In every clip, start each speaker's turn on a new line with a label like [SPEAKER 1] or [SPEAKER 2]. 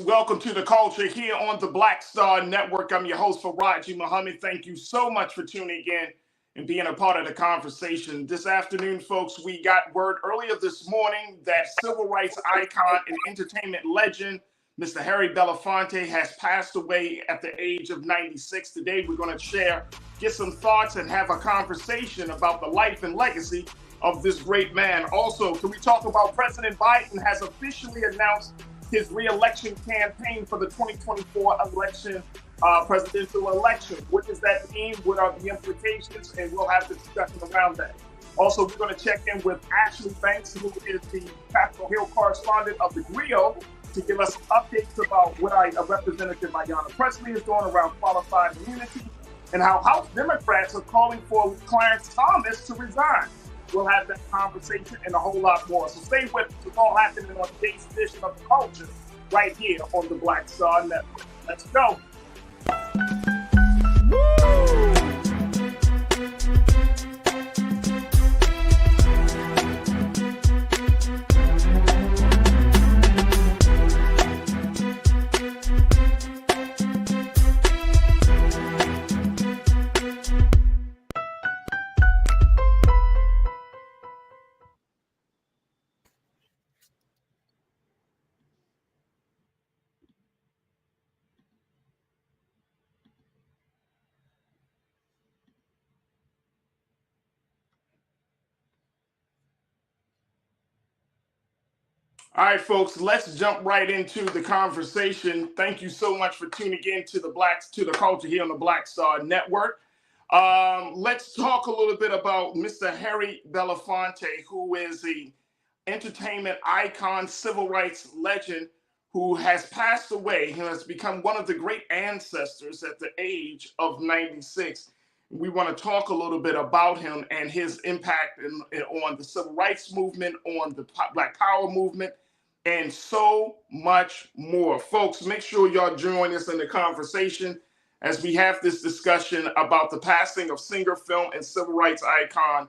[SPEAKER 1] Welcome to the culture here on the Black Star Network. I'm your host, Faraji Muhammad. Thank you so much for tuning in and being a part of the conversation. This afternoon, folks, we got word earlier this morning that civil rights icon and entertainment legend, Mr. Harry Belafonte, has passed away at the age of 96. Today, we're going to get some thoughts and have a conversation about the life and legacy of this great man. Also, can we talk about President Biden has officially announced his re-election campaign for the 2024 presidential election? What does that mean? What are the implications? And we'll have the discussion around that. Also, we're going to check in with Ashley Banks, who is the Capitol Hill correspondent of the Griot, to give us some updates about what Representative Ayanna Pressley is doing around qualified immunity and how House Democrats are calling for Clarence Thomas to resign. We'll have that conversation and a whole lot more. So stay with us. It's all happening on today's edition of The Culture right here on the Black Star Network. Let's go. Woo! All right, folks, let's jump right into the conversation. Thank you so much for tuning in to the culture here on the Black Star Network. Let's talk a little bit about Mr. Harry Belafonte, who is the entertainment icon, civil rights legend, who has passed away. He has become one of the great ancestors at the age of 96. We want to talk a little bit about him and his impact on the civil rights movement, on the Black Power movement, and so much more. Folks, make sure y'all join us in the conversation as we have this discussion about the passing of singer, film, and civil rights icon,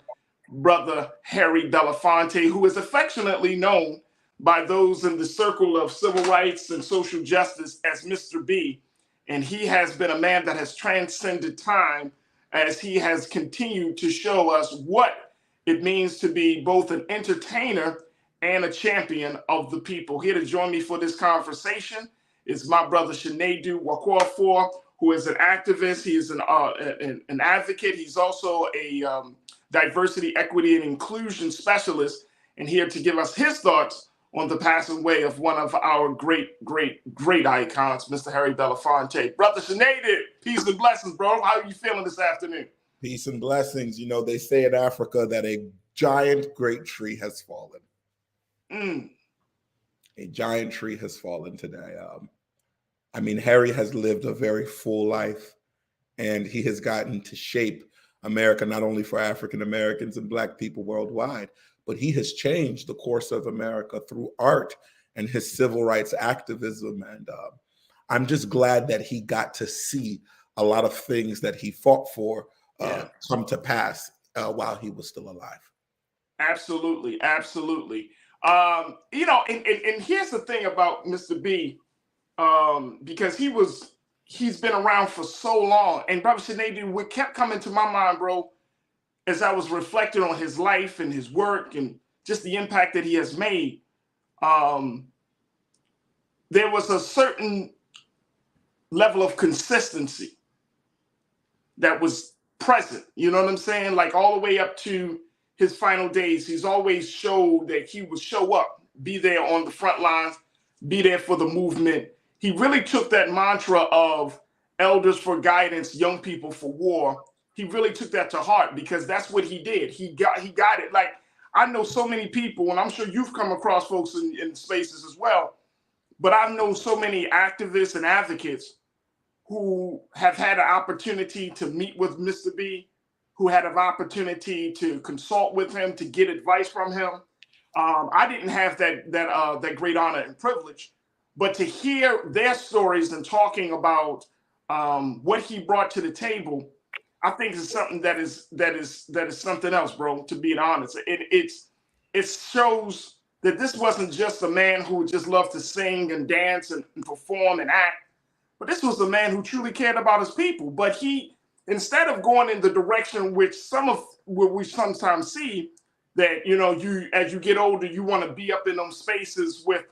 [SPEAKER 1] Brother Harry Belafonte, who is affectionately known by those in the circle of civil rights and social justice as Mr. B. And he has been a man that has transcended time as he has continued to show us what it means to be both an entertainer and a champion of the people. Here to join me for this conversation is my brother Sinedu Wakorafor, who is an activist. He is an advocate. He's also a diversity, equity, and inclusion specialist, and here to give us his thoughts on the passing away of one of our great icons, Mr. Harry Belafonte. Brother Sinedu, peace and blessings, bro. How are you feeling this afternoon?
[SPEAKER 2] Peace and blessings. You know, they say in Africa that a giant great tree has fallen. A giant tree has fallen today. Harry has lived a very full life, and he has gotten to shape America, not only for African Americans and Black people worldwide, but he has changed the course of America through art and his civil rights activism. And I'm just glad that he got to see a lot of things that he fought for come to pass while he was still alive.
[SPEAKER 1] Absolutely, absolutely. And here's the thing about Mr. B, because he's been around for so long. And Brother Sinedu, what kept coming to my mind, bro, as I was reflecting on his life and his work and just the impact that he has made, there was a certain level of consistency that was present. You know what I'm saying? Like all the way up to his final days, he's always showed that he would show up, be there on the front lines, be there for the movement. He really took that mantra of elders for guidance, young people for war. He really took that to heart because that's what he did. He got it. Like, I know so many people, and I'm sure you've come across folks in spaces as well, but I've known so many activists and advocates who have had an opportunity to meet with Mr. B, who had an opportunity to consult with him, to get advice from him. I didn't have that great honor and privilege, but to hear their stories and talking about what he brought to the table, I think is something that is something else, bro. To be honest, it shows that this wasn't just a man who just loved to sing and dance and perform and act, but this was a man who truly cared about his people. But he, instead of going in the direction which some of what we sometimes see, that you as you get older, you want to be up in those spaces with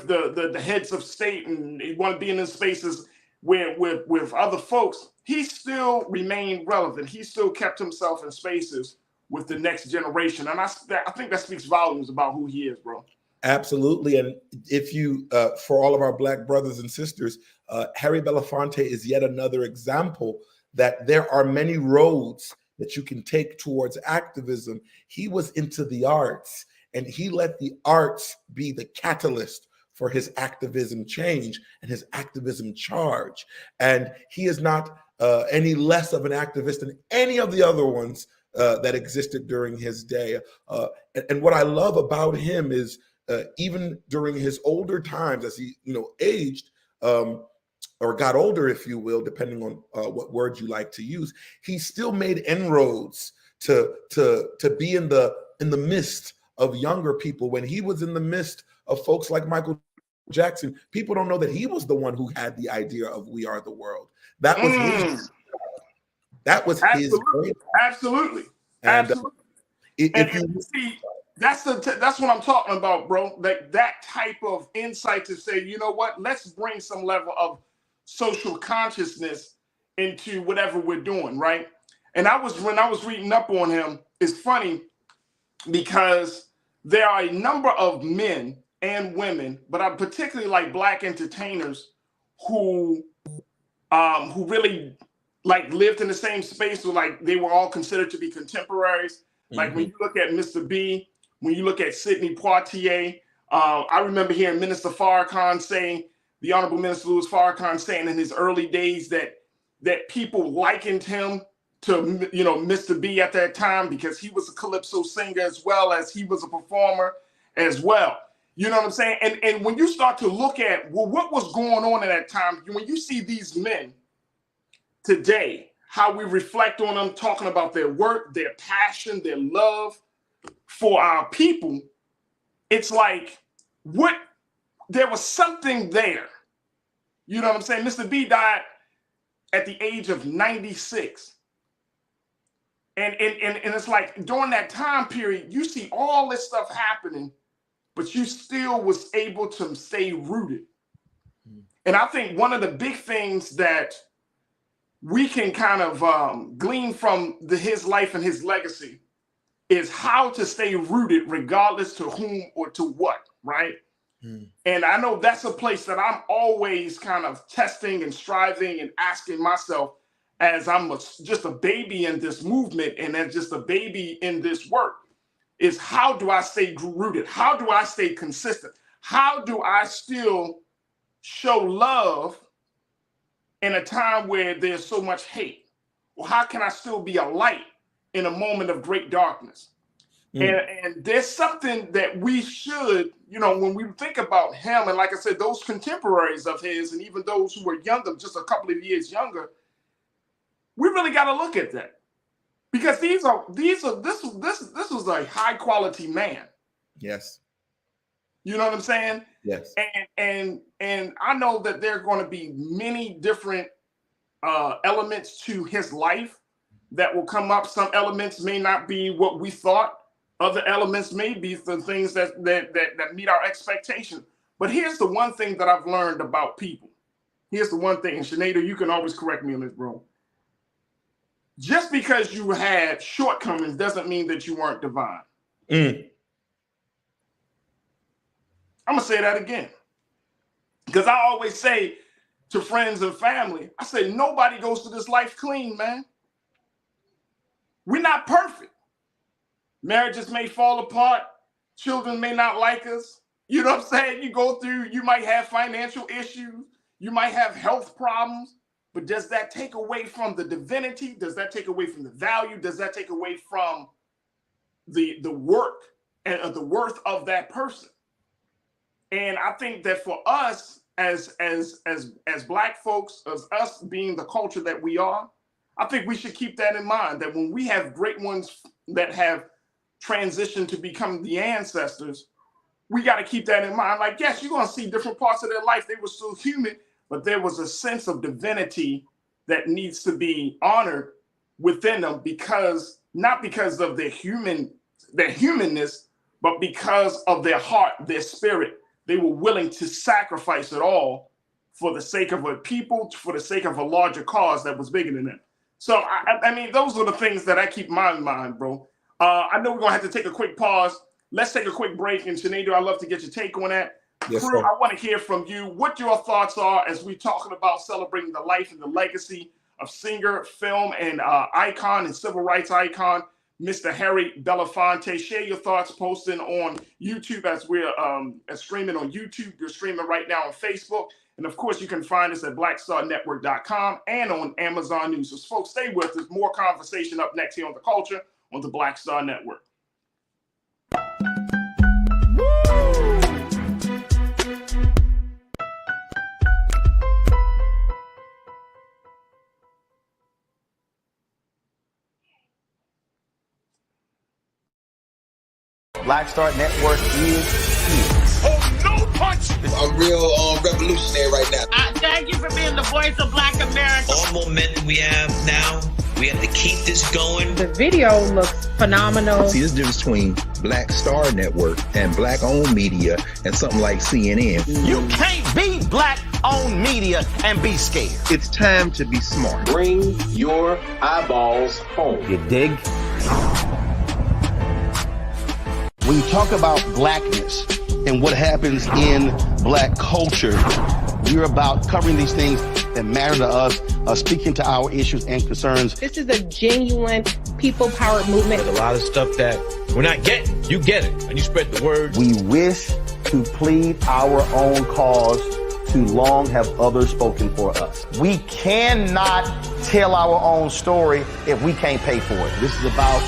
[SPEAKER 1] the heads of state, and you want to be in those spaces with other folks. He still remained relevant. He still kept himself in spaces with the next generation, and I think that speaks volumes about who he is, bro.
[SPEAKER 2] Absolutely. And if you, for all of our Black brothers and sisters, Harry Belafonte is yet another example that there are many roads that you can take towards activism. He was into the arts, and he let the arts be the catalyst for his activism change and his activism charge. And he is not any less of an activist than any of the other ones that existed during his day. And what I love about him is, even during his older times, as he aged, or got older, if you will, depending on what words you like to use, he still made inroads to be in the midst of younger people. When he was in the midst of folks like Michael Jackson, people don't know that he was the one who had the idea of "We Are the World." That was his. That was his.
[SPEAKER 1] Absolutely.
[SPEAKER 2] And
[SPEAKER 1] Absolutely.
[SPEAKER 2] if you
[SPEAKER 1] see, that's what I'm talking about, bro. That type of insight to say, you know what, let's bring some level of social consciousness into whatever we're doing, right? And when I was reading up on him, it's funny because there are a number of men and women, but I particularly like Black entertainers who really like lived in the same space, where like they were all considered to be contemporaries. Like when you look at Mr. B, when you look at Sidney Poitier, I remember hearing Minister Farrakhan saying, the Honorable Minister Louis Farrakhan saying in his early days that people likened him to Mr. B at that time because he was a calypso singer as well as he was a performer as well. You know what I'm saying? And when you start to look at what was going on at that time, when you see these men today, how we reflect on them, talking about their work, their passion, their love for our people, it's like there was something there. You know what I'm saying? Mr. B died at the age of 96. And it's like during that time period, you see all this stuff happening, but you still was able to stay rooted. And I think one of the big things that we can kind of glean from his life and his legacy is how to stay rooted regardless to whom or to what, right? And I know that's a place that I'm always kind of testing and striving and asking myself as I'm just a baby in this movement and as just a baby in this work, is how do I stay rooted? How do I stay consistent? How do I still show love in a time where there's so much hate? Well, how can I still be a light in a moment of great darkness? And there's something that we should, when we think about him, and like I said, those contemporaries of his, and even those who were younger, just a couple of years younger, we really got to look at that, because this was a high quality man.
[SPEAKER 2] Yes.
[SPEAKER 1] You know what I'm saying?
[SPEAKER 2] Yes.
[SPEAKER 1] And I know that there are going to be many different elements to his life that will come up. Some elements may not be what we thought. Other elements may be the things that meet our expectation. But here's the one thing that I've learned about people. Here's the one thing, and Sinead, you can always correct me on this, bro. Just because you had shortcomings doesn't mean that you weren't divine. I'm going to say that again. Because I always say to friends and family, I say, nobody goes through this life clean, man. We're not perfect. Marriages may fall apart. Children may not like us. You know what I'm saying? You might have financial issues. You might have health problems. But does that take away from the divinity? Does that take away from the value? Does that take away from the work and the worth of that person? And I think that for us as Black folks, as us being the culture that we are, I think we should keep that in mind, that when we have great ones that have transitioned to become the ancestors, we got to keep that in mind. Like, yes, you're going to see different parts of their life. They were still human, but there was a sense of divinity that needs to be honored within them, because not because of their humanness, but because of their heart, their spirit. They were willing to sacrifice it all for the sake of a people, for the sake of a larger cause that was bigger than them. So, I mean, those are the things that I keep in my mind, bro. I know we're going to have to take a quick pause. Let's take a quick break. And Sinead, I'd love to get your take on that.
[SPEAKER 2] Yes,
[SPEAKER 1] Crew,
[SPEAKER 2] sir.
[SPEAKER 1] I want to hear from you what your thoughts are as we're talking about celebrating the life and the legacy of singer, film, and icon and civil rights icon, Mr. Harry Belafonte. Share your thoughts posting on YouTube as we're streaming on YouTube. You're streaming right now on Facebook. And of course, you can find us at blackstarnetwork.com and on Amazon News. So folks, stay with us. More conversation up next here on The Culture on the Black Star Network.
[SPEAKER 3] Black Star Network is here.
[SPEAKER 1] Oh, no punch!
[SPEAKER 4] I'm real revolutionary right now.
[SPEAKER 5] Thank you for being the voice of Black America.
[SPEAKER 6] All momentum we have now, we have to keep this going.
[SPEAKER 7] The video looks phenomenal.
[SPEAKER 8] See, there's a difference between Black Star Network and black-owned media and something like CNN.
[SPEAKER 3] You can't be black-owned media and be scared.
[SPEAKER 8] It's time to be smart.
[SPEAKER 9] Bring your eyeballs home.
[SPEAKER 3] You dig? When you talk about blackness and what happens in black culture, we're about covering these things that matter to us, speaking to our issues and concerns.
[SPEAKER 7] This is a genuine people-powered movement.
[SPEAKER 6] There's a lot of stuff that we're not getting. You get it, and you spread the word.
[SPEAKER 3] We wish to plead our own cause. Too long have others spoken for us. We cannot tell our own story if we can't pay for it. This is about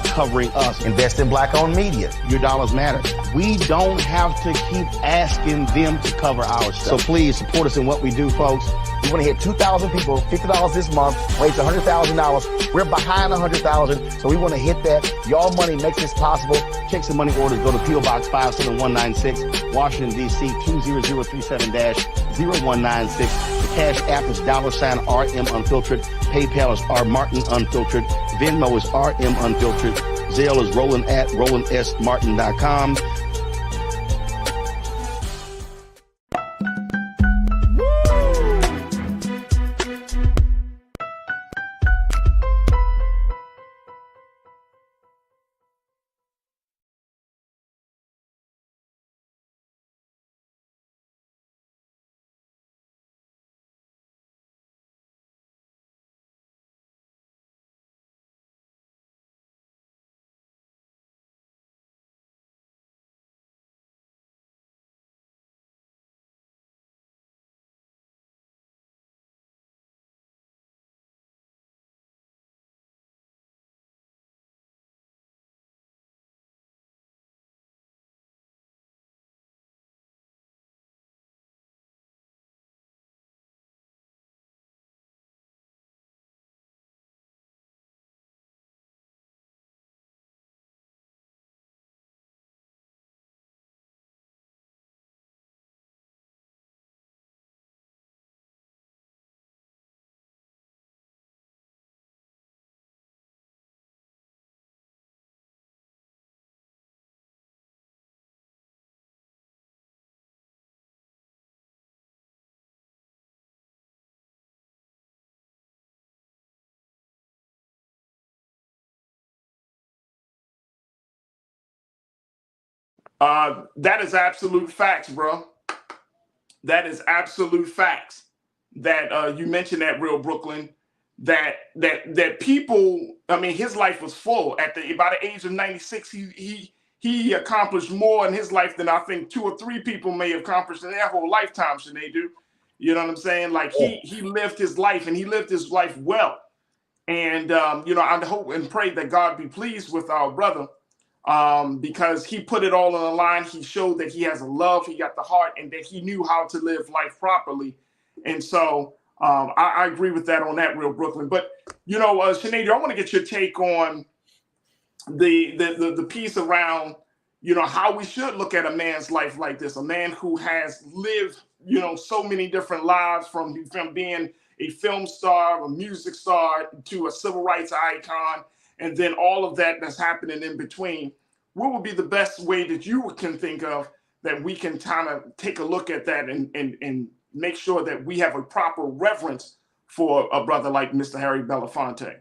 [SPEAKER 3] covering us. Invest in black-owned media. Your dollars matter. We don't have to keep asking them to cover our stuff. So please support us in what we do, folks. We want to hit 2,000 people, $50 this month, raise $100,000. We're behind 100,000, so we want to hit that. Y'all money makes this possible. Checks and money orders go to P.O. Box 57196, Washington, D.C. 20037-0196. The Cash App is $RM Unfiltered. PayPal is R Martin Unfiltered. Venmo is RM Unfiltered. Zelle is Roland at RolandSMartin.com.
[SPEAKER 1] That is absolute facts, bro. That is absolute facts. That you mentioned that, Real Brooklyn. That people. I mean, his life was full. By the age of 96, he accomplished more in his life than I think 2 or 3 people may have accomplished in their whole lifetime. Should they do? You know what I'm saying? Like he lived his life, and he lived his life well. And I hope and pray that God be pleased with our brother. Because he put it all on the line. He showed that he has a love, he got the heart, and that he knew how to live life properly. And so I agree with that on that, Real Brooklyn. But, Sinead, I want to get your take on the piece around, how we should look at a man's life like this, a man who has lived, so many different lives, from being a film star, a music star, to a civil rights icon, and then all of that that's happening in between. What would be the best way that you can think of that we can kind of take a look at that and make sure that we have a proper reverence for a brother like Mr. Harry Belafonte?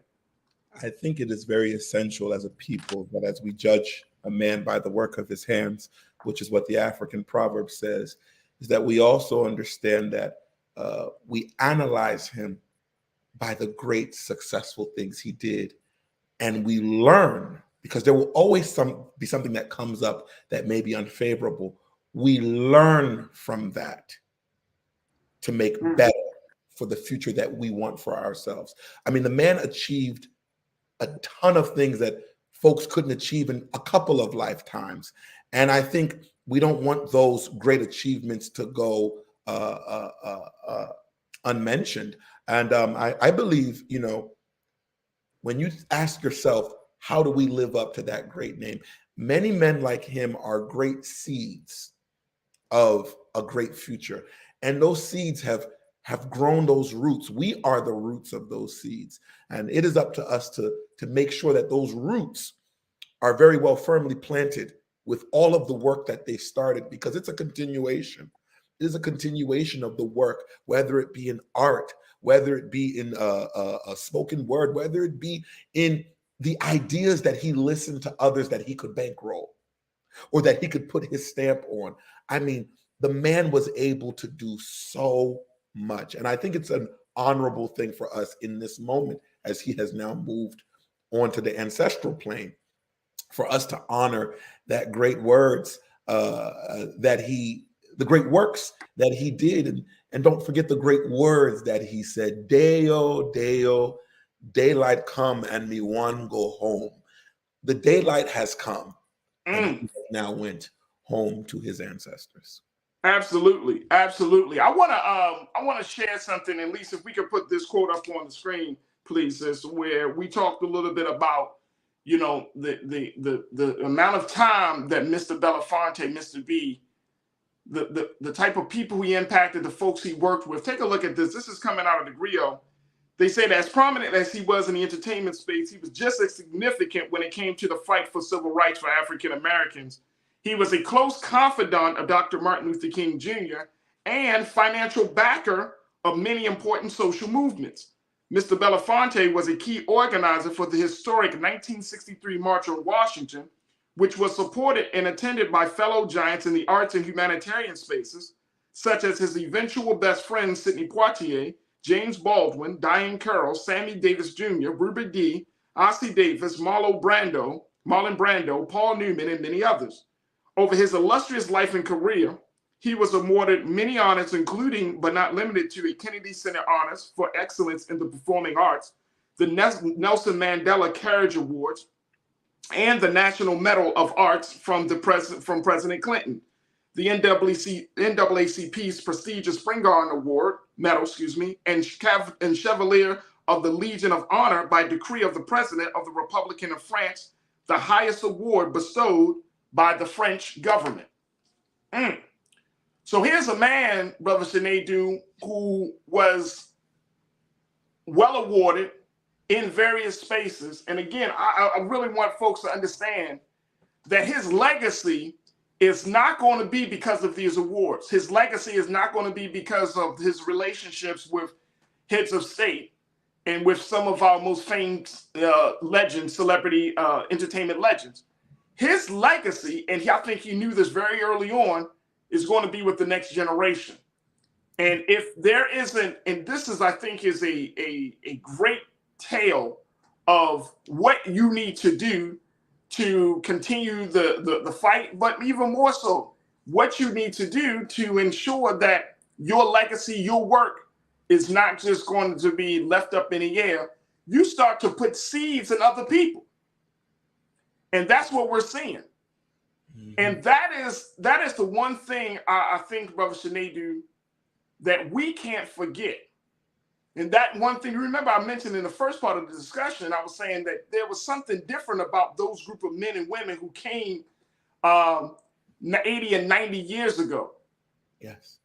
[SPEAKER 2] I think it is very essential as a people that as we judge a man by the work of his hands, which is what the African proverb says, is that we also understand that we analyze him by the great successful things he did. And we learn, because there will always be something that comes up that may be unfavorable. We learn from that to make better for the future that we want for ourselves. I mean, the man achieved a ton of things that folks couldn't achieve in a couple of lifetimes. And I think we don't want those great achievements to go unmentioned. And I believe, when you ask yourself, how do we live up to that great name? Many men like him are great seeds of a great future. And those seeds have grown those roots. We are the roots of those seeds. And it is up to us to make sure that those roots are very well firmly planted with all of the work that they started, because it's a continuation. It is a continuation of the work, whether it be in art, whether it be in a spoken word, whether it be in the ideas that he listened to others that he could bankroll or that he could put his stamp on. I mean, the man was able to do so much. And I think it's an honorable thing for us in this moment, as he has now moved onto the ancestral plane, for us to honor that great words the great works that he did. And don't forget the great words that he said, Deo, Deo, daylight come and me one go home. The daylight has come and he now went home to his ancestors.
[SPEAKER 1] Absolutely, absolutely. I want to share something. At least if we could put this quote up on the screen, please, sis, where we talked a little bit about, the amount of time that Mr. Belafonte, Mr. B, the type of people he impacted, the folks he worked with. Take a look at this. This is coming out of the Griot. They say that as prominent as he was in the entertainment space, he was just as significant when it came to the fight for civil rights for African Americans. He was a close confidant of Dr. Martin Luther King Jr. and financial backer of many important social movements. Mr. Belafonte was a key organizer for the historic 1963 March on Washington, which was supported and attended by fellow giants in the arts and humanitarian spaces, such as his eventual best friends Sidney Poitier, James Baldwin, Diane Carroll, Sammy Davis Jr., Ruby Dee, Ossie Davis, Marlon Brando, Paul Newman, and many others. Over his illustrious life and career, he was awarded many honors, including but not limited to a Kennedy Center Honors for Excellence in the Performing Arts, the Nelson Mandela Carriage Awards, and the National Medal of Arts from President Clinton, the NAACP's prestigious Spring Garden Medal, and Chevalier of the Legion of Honor by decree of the President of the Republic of France, the highest award bestowed by the French government. So here's a man, Brother Shanadu, who was well awarded in various spaces. And again, I really want folks to understand that his legacy is not going to be because of these awards. His legacy is not going to be because of his relationships with heads of state and with some of our most famous legends, celebrity entertainment legends. His legacy, and I think he knew this very early on, is going to be with the next generation. And if there isn't, and this is, I think, is a great tale of what you need to do to continue the fight, but even more so, what you need to do to ensure that your legacy, your work is not just going to be left up in the air. You start to put seeds in other people. And that's what we're seeing. Mm-hmm. And that is the one thing I think, Brother Shanadu, that we can't forget. And that one thing, remember I mentioned in the first part of the discussion, I was saying that there was something different about those group of men and women who came um, 80 and 90 years ago.
[SPEAKER 2] Yes.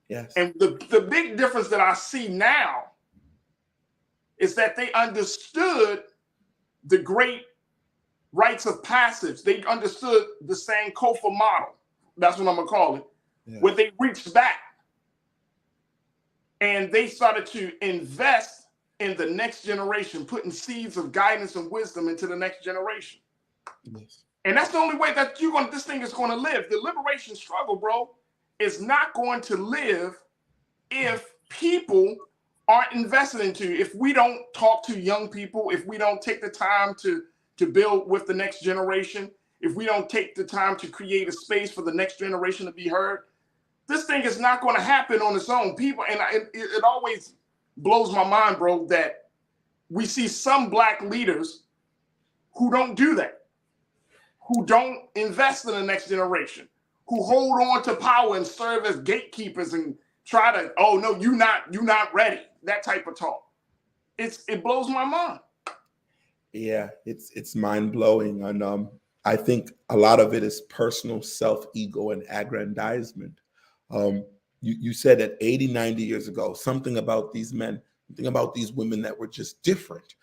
[SPEAKER 2] Yes.
[SPEAKER 1] And the big difference that I see now is that they understood the great rites of passage. They understood the Sankofa model. That's what I'm going to call it.
[SPEAKER 2] Yeah.
[SPEAKER 1] Where they reached back and they started to invest in the next generation, putting seeds of guidance and wisdom into the next generation.
[SPEAKER 2] Yes.
[SPEAKER 1] And that's the only way that this thing is going to live. The liberation struggle, bro, is not going to live if people aren't invested into, if we don't talk to young people, if we don't take the time to build with the next generation, if we don't take the time to create a space for the next generation to be heard, this thing is not going to happen on its own. People, and it always blows my mind, bro, that we see some Black leaders who don't do that, who don't invest in the next generation, who hold on to power and serve as gatekeepers and try to, oh no, you're not ready. That type of talk. It blows my mind.
[SPEAKER 2] Yeah, it's mind blowing, and I think a lot of it is personal self-ego and aggrandizement. You said that 80, 90 years ago, something about these men, something about these women that were just different.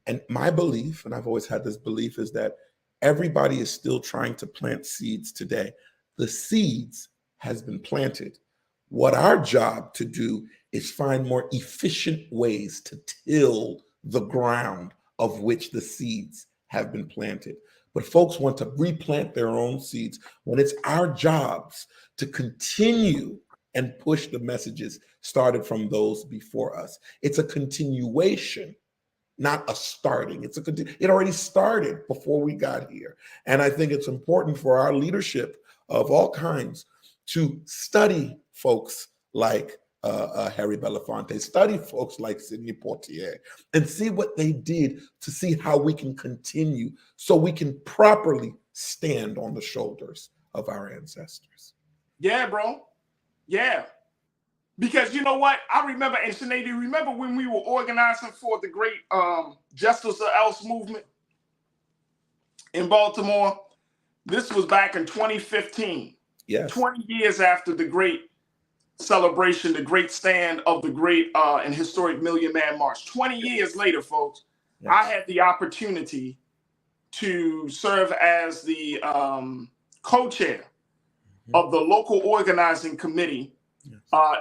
[SPEAKER 2] And my belief, and I've always had this belief, is that everybody is still trying to plant seeds today. The seeds has been planted. What our job to do is find more efficient ways to till the ground of which the seeds have been planted. But folks want to replant their own seeds when it's our jobs to continue and push the messages started from those before us. It's a continuation, not a starting. It already started before we got here. And I think it's important for our leadership of all kinds to study folks like Harry Belafonte, study folks like Sidney Poitier, and see what they did to see how we can continue so we can properly stand on the shoulders of our ancestors.
[SPEAKER 1] Yeah, bro. Yeah. Because you know what? I remember, and Sinead, do you remember when we were organizing for the great Justice or Else movement in Baltimore? This was back in 2015.
[SPEAKER 2] Yes.
[SPEAKER 1] 20 years after the great celebration, the great stand of the great and historic Million Man March. 20 years later, folks, yes. I had the opportunity to serve as the co-chair of the local organizing committee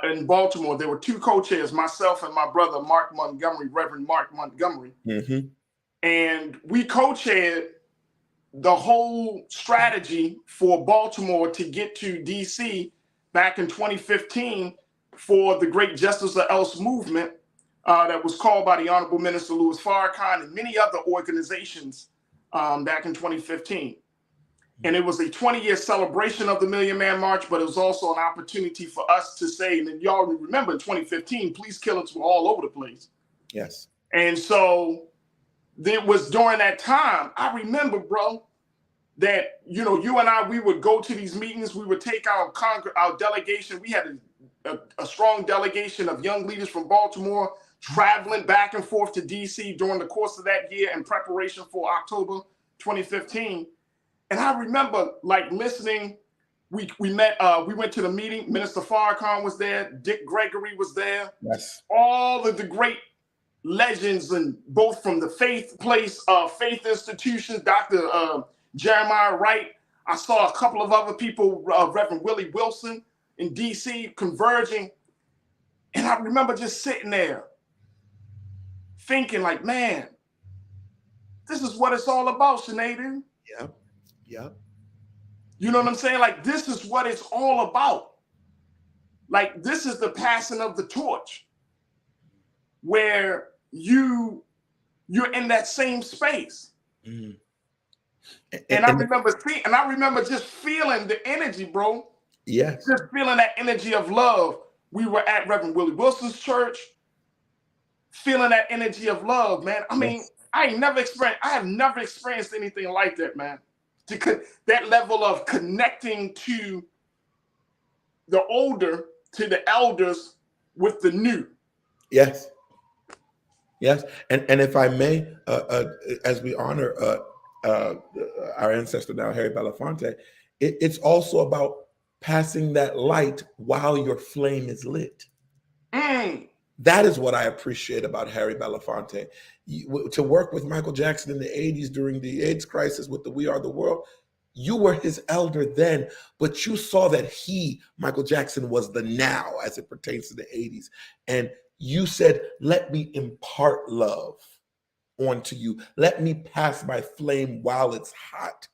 [SPEAKER 1] in Baltimore. There were two co-chairs, myself and my brother, Mark Montgomery, Reverend Mark Montgomery.
[SPEAKER 2] Mm-hmm.
[SPEAKER 1] And we co-chaired the whole strategy for Baltimore to get to DC back in 2015 for the great Justice or Else movement that was called by the Honorable Minister Louis Farrakhan and many other organizations back in 2015. And it was a 20-year celebration of the Million Man March, but it was also an opportunity for us to say, and y'all remember in 2015, police killings were all over the place.
[SPEAKER 2] Yes.
[SPEAKER 1] And so it was during that time, I remember, bro, that, you know, you and I, we would go to these meetings, we would take our delegation. We had a strong delegation of young leaders from Baltimore traveling back and forth to DC during the course of that year in preparation for October 2015. And I remember like listening, we went to the meeting, Minister Farrakhan was there, Dick Gregory was there.
[SPEAKER 2] Yes.
[SPEAKER 1] All of the great legends, and both from the faith institutions, Dr. Jeremiah Wright. I saw a couple of other people, Reverend Willie Wilson in DC converging. And I remember just sitting there thinking like, man, this is what it's all about, Sinead.
[SPEAKER 2] Yeah. Yeah.
[SPEAKER 1] You know what I'm saying? Like, this is what it's all about. Like, this is the passing of the torch where you're in that same space.
[SPEAKER 2] Mm.
[SPEAKER 1] And I remember just feeling the energy, bro.
[SPEAKER 2] Yes.
[SPEAKER 1] Just feeling that energy of love. We were at Reverend Willie Wilson's church, feeling that energy of love, man. I mean, yes. I have never experienced anything like that, man. That level of connecting to the older, to the elders with the new.
[SPEAKER 2] Yes. Yes. And if I may, as we honor our ancestor now, Harry Belafonte, it's also about passing that light while your flame is lit. That is what I appreciate about Harry Belafonte. To work with Michael Jackson in the 80s during the AIDS crisis with the We Are the World, you were his elder then, but you saw that Michael Jackson, was the now as it pertains to the 80s. And you said, let me impart love onto you. Let me pass my flame while it's hot,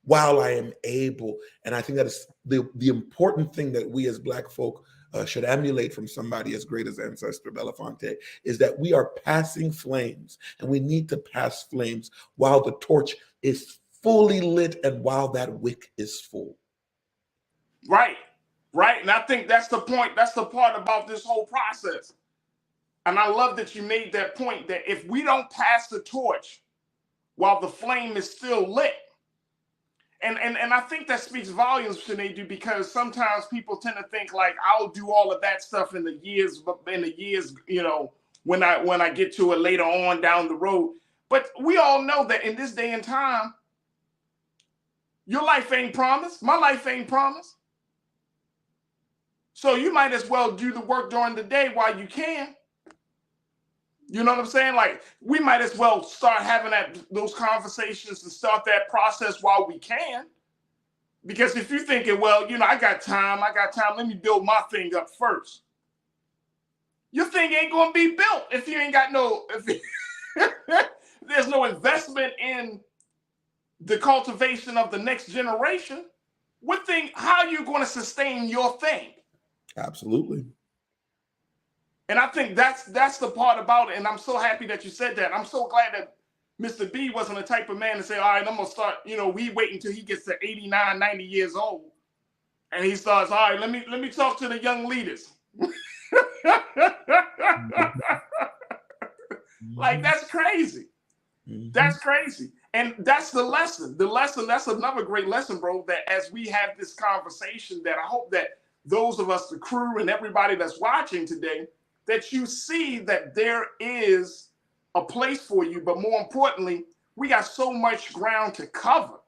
[SPEAKER 2] while I am able. And I think that is the important thing that we as Black folk should emulate from somebody as great as Ancestor Belafonte, is that we are passing flames, and we need to pass flames while the torch is fully lit and while that wick is full.
[SPEAKER 1] Right. And I think that's the point. That's the part about this whole process. And I love that you made that point, that if we don't pass the torch while the flame is still lit, and I think that speaks volumes, Sinedu, because sometimes people tend to think like, I'll do all of that stuff in the years, you know, when I get to it later on down the road. But we all know that in this day and time, your life ain't promised. My life ain't promised. So you might as well do the work during the day while you can. You know what I'm saying? Like, we might as well start having those conversations and start that process while we can. Because if you're thinking, well, you know, I got time, let me build my thing up first. Your thing ain't going to be built if you ain't got there's no investment in the cultivation of the next generation. How are you going to sustain your thing?
[SPEAKER 2] Absolutely.
[SPEAKER 1] And I think that's the part about it. And I'm so happy that you said that. I'm so glad that Mr. B wasn't the type of man to say, all right, I'm going to start, you know, we wait until he gets to 89, 90 years old. And he starts, all right, let me talk to the young leaders. Like, that's crazy. That's crazy. And that's the lesson. That's another great lesson, bro, that as we have this conversation, that I hope that those of us, the crew and everybody that's watching today, that you see that there is a place for you, but more importantly, we got so much ground to cover.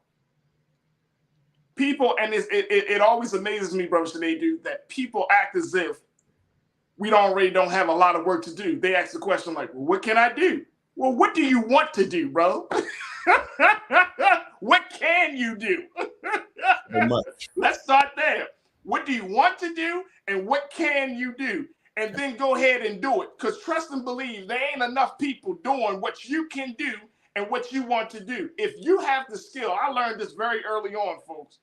[SPEAKER 1] People, and it always amazes me, bro, Sinedu, that people act as if we already don't have a lot of work to do. They ask the question like, well, what can I do? Well, what do you want to do, bro? What can you do?
[SPEAKER 2] So much.
[SPEAKER 1] Let's start there. What do you want to do, and what can you do? And then go ahead and do it. Because trust and believe, there ain't enough people doing what you can do and what you want to do. If you have the skill, I learned this very early on, folks.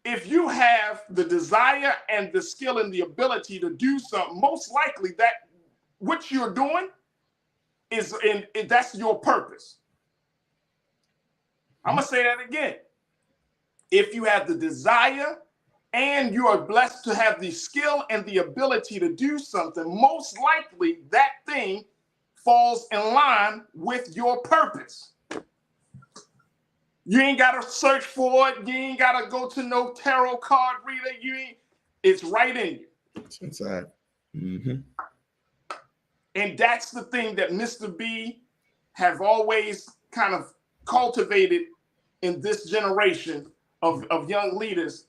[SPEAKER 1] If you have the desire and the skill and the ability to do something, most likely that what you're doing that's your purpose. I'm going to say that again. If you have the desire and you are blessed to have the skill and the ability to do something, most likely that thing falls in line with your purpose. You ain't got to search for it. You ain't got to go to no tarot card reader. It's right in you.
[SPEAKER 2] It's inside. Mm-hmm.
[SPEAKER 1] And that's the thing that Mr. B have always kind of cultivated in this generation of young leaders.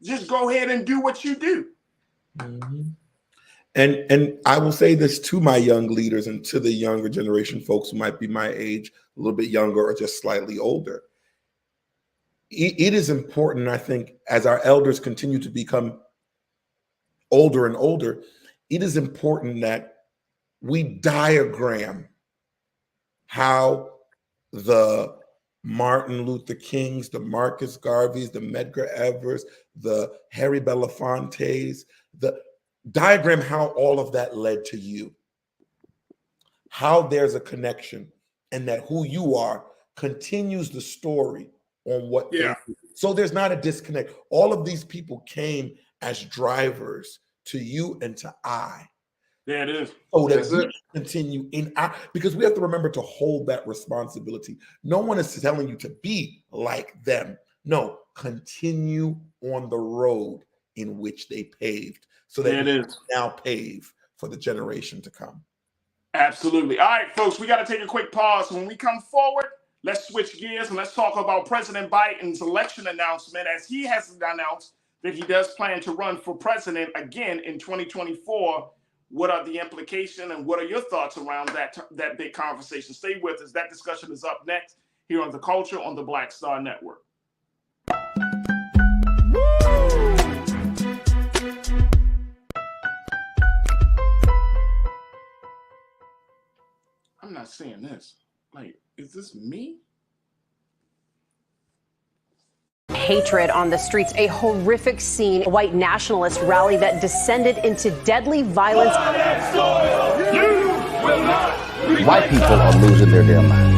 [SPEAKER 1] Just go ahead and do what you do.
[SPEAKER 2] Mm-hmm. And I will say this to my young leaders and to the younger generation, folks who might be my age, a little bit younger or just slightly older. It is important, I think, as our elders continue to become older and older, it is important that we diagram how the Martin Luther Kings, the Marcus Garveys, the Medgar Evers, the Harry Belafontes, the diagram how all of that led to you, how there's a connection, and that who you are continues the story on what they do. So there's not a disconnect. All of these people came as drivers to you and to I.
[SPEAKER 1] There it is.
[SPEAKER 2] So that we continue in our, because we have to remember to hold that responsibility. No one is telling you to be like them. No, continue on the road in which they paved, so that you now pave for the generation to come.
[SPEAKER 1] Absolutely. All right, folks, we got to take a quick pause. When we come forward, Let's switch gears and let's talk about President Biden's election announcement, as he has announced that he does plan to run for president again in 2024. What are the implications and what are your thoughts around that big conversation? Stay with us. That discussion is up next here on The Culture on the Black Star Network. I'm not seeing this. Like, is this me?
[SPEAKER 10] Hatred on the streets, a horrific scene, a white nationalist rally that descended into deadly violence.
[SPEAKER 3] White people are losing their damn minds.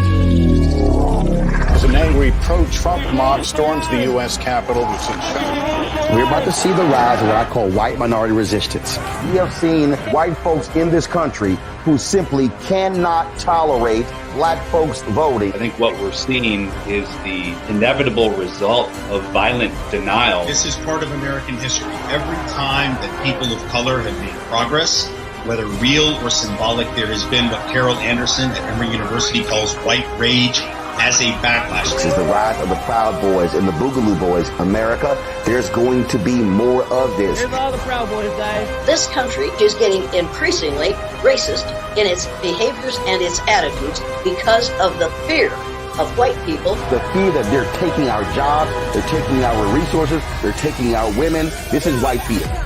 [SPEAKER 11] As an angry pro-Trump mob storms the U.S. Capitol, we've seen shots.
[SPEAKER 3] We're about to see the rise of what I call white minority resistance. We have seen white folks in this country who simply cannot tolerate black folks voting.
[SPEAKER 12] I think what we're seeing is the inevitable result of violent denial.
[SPEAKER 13] This is part of American history. Every time that people of color have made progress, whether real or symbolic, there has been what Carol Anderson at Emory University calls white rage as a backlash.
[SPEAKER 3] This is the rise of the Proud Boys and the Boogaloo Boys. America, there's going to be more of this.
[SPEAKER 5] Here's all the Proud Boys, guys.
[SPEAKER 14] This country is getting increasingly racist in its behaviors and its attitudes because of the fear of white people.
[SPEAKER 3] The fear that they're taking our jobs, they're taking our resources, they're taking our women. This is white fear.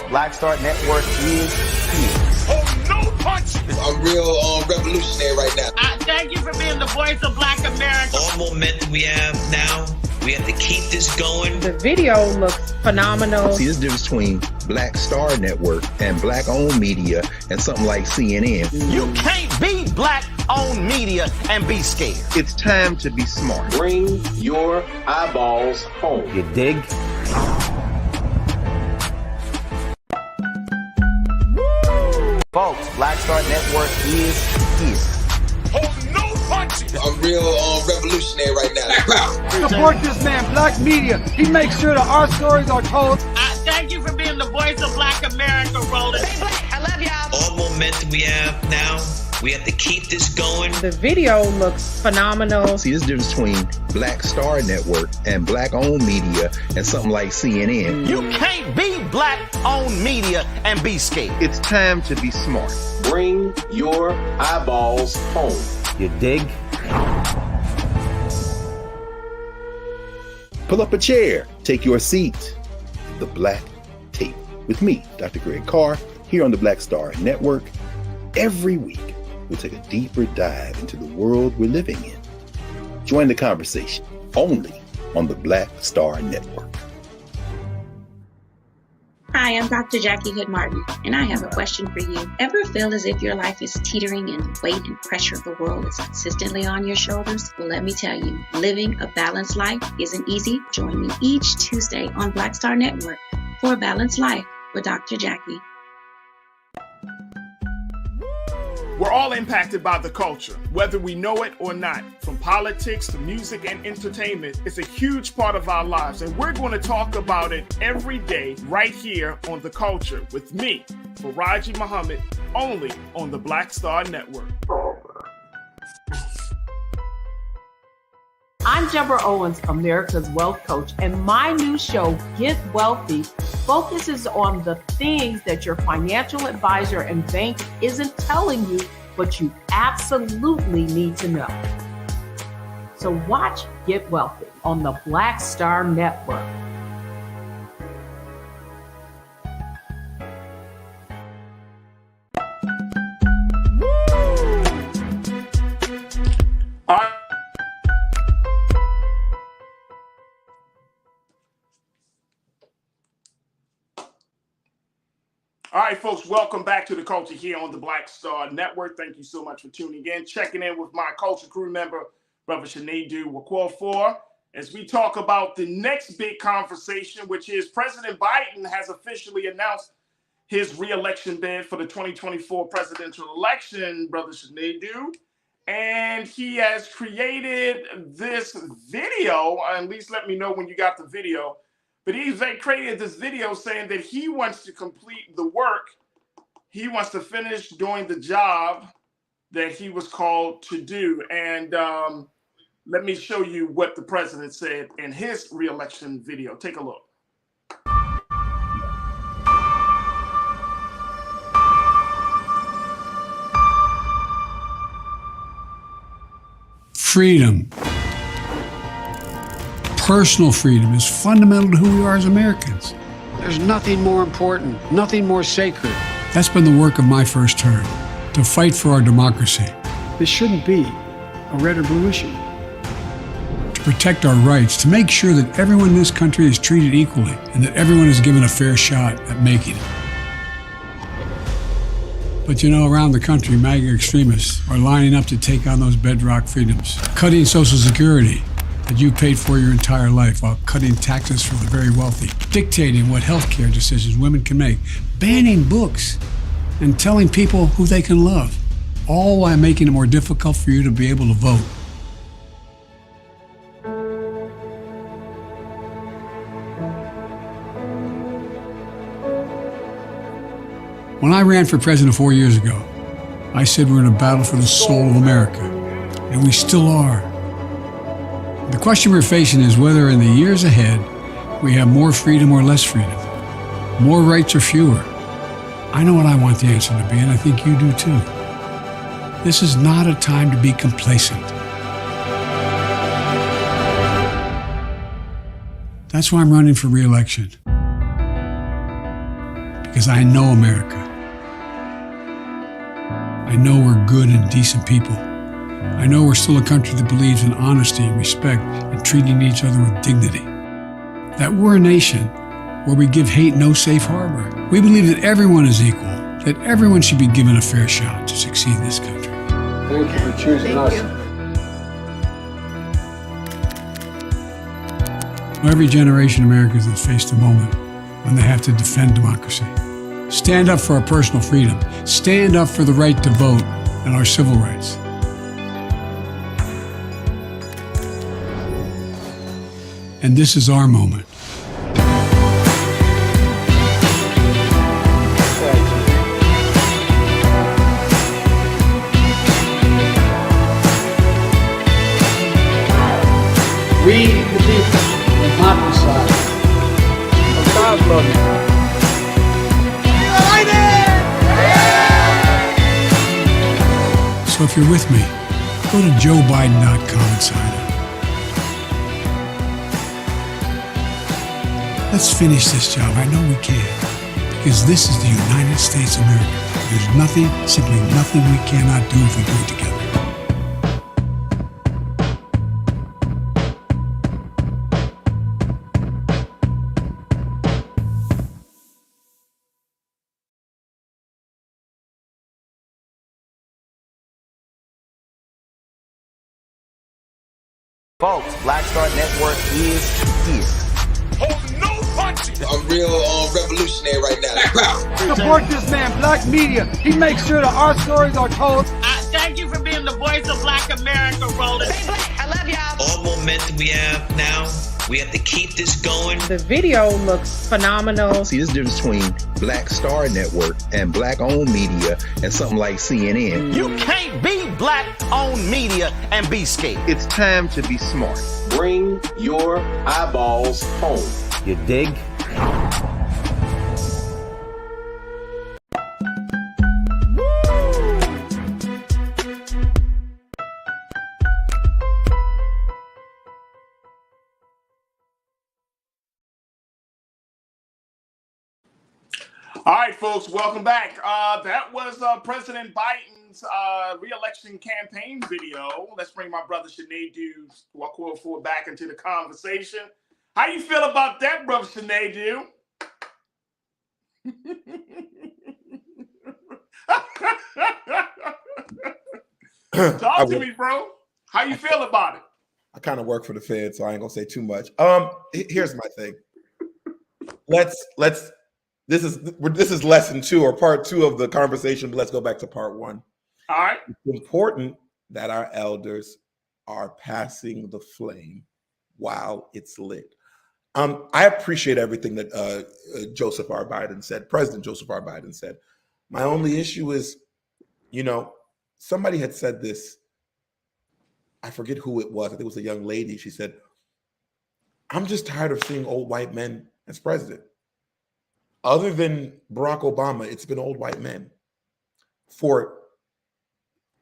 [SPEAKER 3] Black Star Network is here.
[SPEAKER 1] Oh, no punch!
[SPEAKER 4] I'm real revolutionary right now.
[SPEAKER 5] Thank you for being the voice of Black America.
[SPEAKER 6] All momentum we have now, we have to keep this going.
[SPEAKER 7] The video looks phenomenal.
[SPEAKER 8] See, this difference between Black Star Network and black-owned media and something like CNN.
[SPEAKER 3] You can't be black-owned media and be scared.
[SPEAKER 8] It's time to be smart.
[SPEAKER 9] Bring your eyeballs home.
[SPEAKER 3] You dig? Folks, Black Star Network is here.
[SPEAKER 1] Oh, no punches!
[SPEAKER 4] I'm real revolutionary right now.
[SPEAKER 15] Support this man, Black Media. He makes sure that our stories are told.
[SPEAKER 5] Thank you for being the voice of Black America, Roland.
[SPEAKER 14] Hey, Black, I love y'all.
[SPEAKER 6] All momentum we have now, we have to keep this going.
[SPEAKER 7] The video looks phenomenal.
[SPEAKER 8] See, this difference between Black Star Network and black-owned media and something like CNN.
[SPEAKER 3] You can't be black-owned media and be scared.
[SPEAKER 8] It's time to be smart.
[SPEAKER 9] Bring your eyeballs home.
[SPEAKER 3] You dig?
[SPEAKER 8] Pull up a chair. Take your seat. The Black Tape with me, Dr. Greg Carr, here on the Black Star Network. Every week, we'll take a deeper dive into the world we're living in. Join the conversation only on the Black Star Network.
[SPEAKER 16] Hi, I'm Dr. Jackie Hood Martin, and I have a question for you. Ever feel as if your life is teetering and the weight and pressure of the world is consistently on your shoulders? Well, let me tell you, living a balanced life isn't easy. Join me each Tuesday on Black Star Network for A Balanced Life with Dr. Jackie.
[SPEAKER 1] We're all impacted by the culture, whether we know it or not. From politics to music and entertainment, it's a huge part of our lives, and we're going to talk about it every day right here on The Culture with me, Faraji Muhammad, only on the Black Star Network.
[SPEAKER 17] I'm Deborah Owens, America's Wealth Coach, and my new show, Get Wealthy, focuses on the things that your financial advisor and bank isn't telling you, but you absolutely need to know. So watch Get Wealthy on the Black Star Network.
[SPEAKER 1] All right, folks, welcome back to The Culture here on the Black Star Network. Thank you so much for tuning in, checking in with my culture crew member, Brother Sinedu Wakofor, as we talk about the next big conversation, which is President Biden has officially announced his re-election bid for the 2024 presidential election, Brother Sinedu. and he has created this video. At least let me know when you got the video. But they created this video saying that he wants to complete the work. He wants to finish doing the job that he was called to do. And let me show you what the president said in his re-election video. Take a look.
[SPEAKER 18] Freedom, personal freedom, is fundamental to who we are as Americans.
[SPEAKER 15] There's nothing more important, nothing more sacred.
[SPEAKER 18] That's been the work of my first term, to fight for our democracy.
[SPEAKER 15] This shouldn't be a red or blue issue.
[SPEAKER 18] To protect our rights, to make sure that everyone in this country is treated equally and that everyone is given a fair shot at making it. But you know, around the country, MAGA extremists are lining up to take on those bedrock freedoms, cutting Social Security that you paid for your entire life while cutting taxes for the very wealthy, dictating what healthcare decisions women can make, banning books, and telling people who they can love, all while making it more difficult for you to be able to vote. When I ran for president 4 years ago, I said we're in a battle for the soul of America, and we still are. The question we're facing is whether in the years ahead we have more freedom or less freedom, more rights or fewer. I know what I want the answer to be, and I think you do too. This is not a time to be complacent. That's why I'm running for re-election, because I know America. I know we're good and decent people. I know we're still a country that believes in honesty and respect and treating each other with dignity. That we're a nation where we give hate no safe harbor. We believe that everyone is equal, that everyone should be given a fair shot to succeed in this country.
[SPEAKER 15] Thank you for choosing us.
[SPEAKER 18] Every generation of Americans has faced a moment when they have to defend democracy. Stand up for our personal freedom. Stand up for the right to vote and our civil rights. And this is our moment.
[SPEAKER 15] We, the people, will not decide. God love you.
[SPEAKER 18] So if you're with me, go to joebiden.com and sign up. Let's finish this job. I know we can, because this is the United States of America. There's nothing, simply nothing we cannot do if we do it together.
[SPEAKER 3] Folks, Black Star Network is here.
[SPEAKER 4] Hold no punches. I'm real revolutionary right now.
[SPEAKER 15] Support this man, Black Media. He makes sure that our stories are told.
[SPEAKER 5] Thank you for being the voice of Black America, Roland.
[SPEAKER 16] Stay black. I love y'all.
[SPEAKER 6] All momentum we have now, we have to keep this going.
[SPEAKER 7] The video looks phenomenal.
[SPEAKER 8] See, this difference between Black Star Network and Black-owned media and something like CNN.
[SPEAKER 3] You can't be Black-owned media and be scared.
[SPEAKER 8] It's time to be smart.
[SPEAKER 9] Bring your eyeballs home.
[SPEAKER 3] You dig?
[SPEAKER 1] All right, folks, welcome back. That was President Biden's re-election campaign video. Let's bring my brother Sinedu Wakofor back into the conversation. How you feel about that, brother Sinedu? Talk to me, bro. How you feel about it?
[SPEAKER 2] I kind of work for the Fed, so I ain't gonna say too much. Here's my thing. This is lesson 2 or part 2 of the conversation, but let's go back to part 1.
[SPEAKER 1] All right.
[SPEAKER 2] It's important that our elders are passing the flame while it's lit. I appreciate everything that Joseph R. Biden said, President Joseph R. Biden said. My only issue is, somebody had said this, I forget who it was, I think it was a young lady. She said, I'm just tired of seeing old white men as president. Other than Barack Obama, it's been old white men. For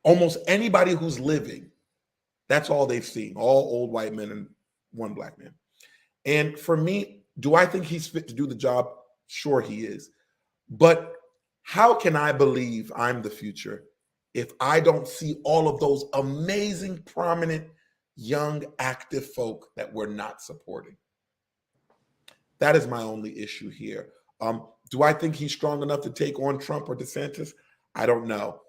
[SPEAKER 2] almost anybody who's living, that's all they've seen, all old white men and one black man. And for me, do I think he's fit to do the job? Sure he is. But how can I believe I'm the future if I don't see all of those amazing, prominent, young, active folk that we're not supporting? That is my only issue here. Do I think he's strong enough to take on Trump or DeSantis? I don't know.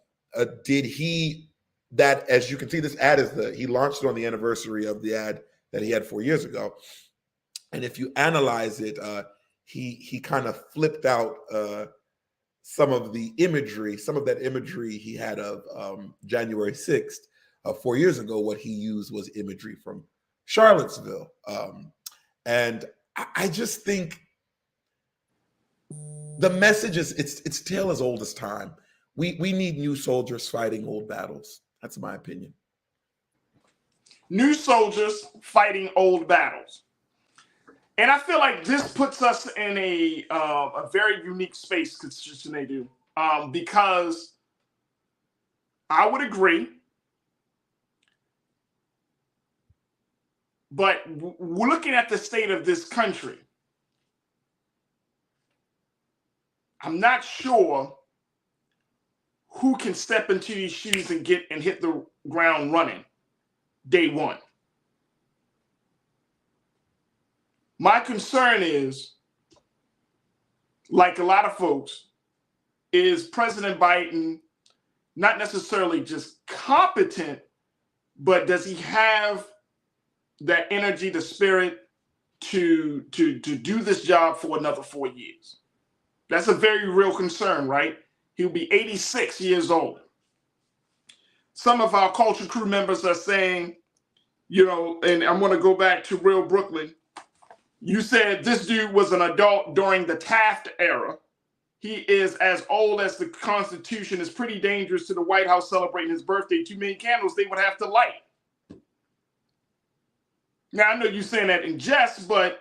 [SPEAKER 2] Did he, that, as you can see, this ad is he launched it on the anniversary of the ad that he had 4 years ago. And if you analyze it, he kind of flipped out some of the imagery, some of that imagery he had of January 6th, 4 years ago. What he used was imagery from Charlottesville. And I just think the message is, it's tale as old as time. We need new soldiers fighting old battles. That's my opinion.
[SPEAKER 1] New soldiers fighting old battles. And I feel like this puts us in a very unique space, because I would agree, but we're looking at the state of this country. I'm not sure who can step into these shoes and hit the ground running day one. My concern is, like a lot of folks, is President Biden not necessarily just competent, but does he have that energy, the spirit to do this job for another 4 years? That's a very real concern, right? He'll be 86 years old. Some of our culture crew members are saying, and I'm going to go back to Real Brooklyn. You said this dude was an adult during the Taft era. He is as old as the Constitution. Is pretty dangerous to the White House celebrating his birthday. Too many candles they would have to light. Now, I know you're saying that in jest, but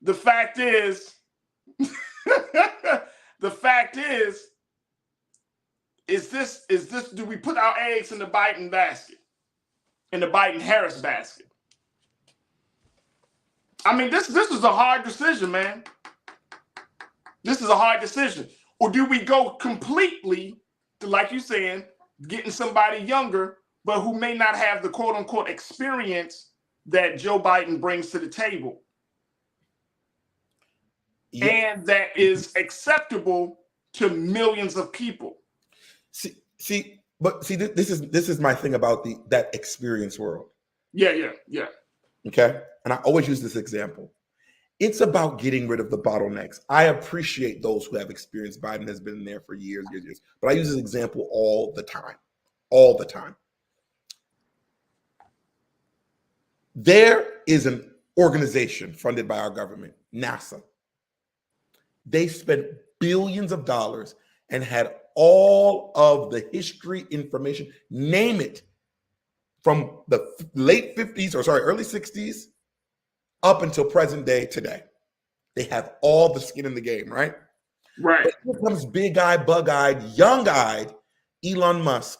[SPEAKER 1] the fact is, do we put our eggs in the Biden basket, in the Biden-Harris basket? I mean, this is a hard decision, man. This is a hard decision. Or do we go completely to, like you're saying, getting somebody younger, but who may not have the quote-unquote experience that Joe Biden brings to the table? Yeah. And that is acceptable to millions of people.
[SPEAKER 2] This is my thing about that experience world.
[SPEAKER 1] Yeah.
[SPEAKER 2] Okay. And I always use this example. It's about getting rid of the bottlenecks. I appreciate those who have experience. Biden has been there for years. But I use this example all the time. There is an organization funded by our government, NASA. They spent billions of dollars and had all of the history information, name it, from the early 60s up until present day today. They have all the skin in the game, right?
[SPEAKER 1] Right.
[SPEAKER 2] But here comes big-eyed, bug-eyed, young-eyed Elon Musk,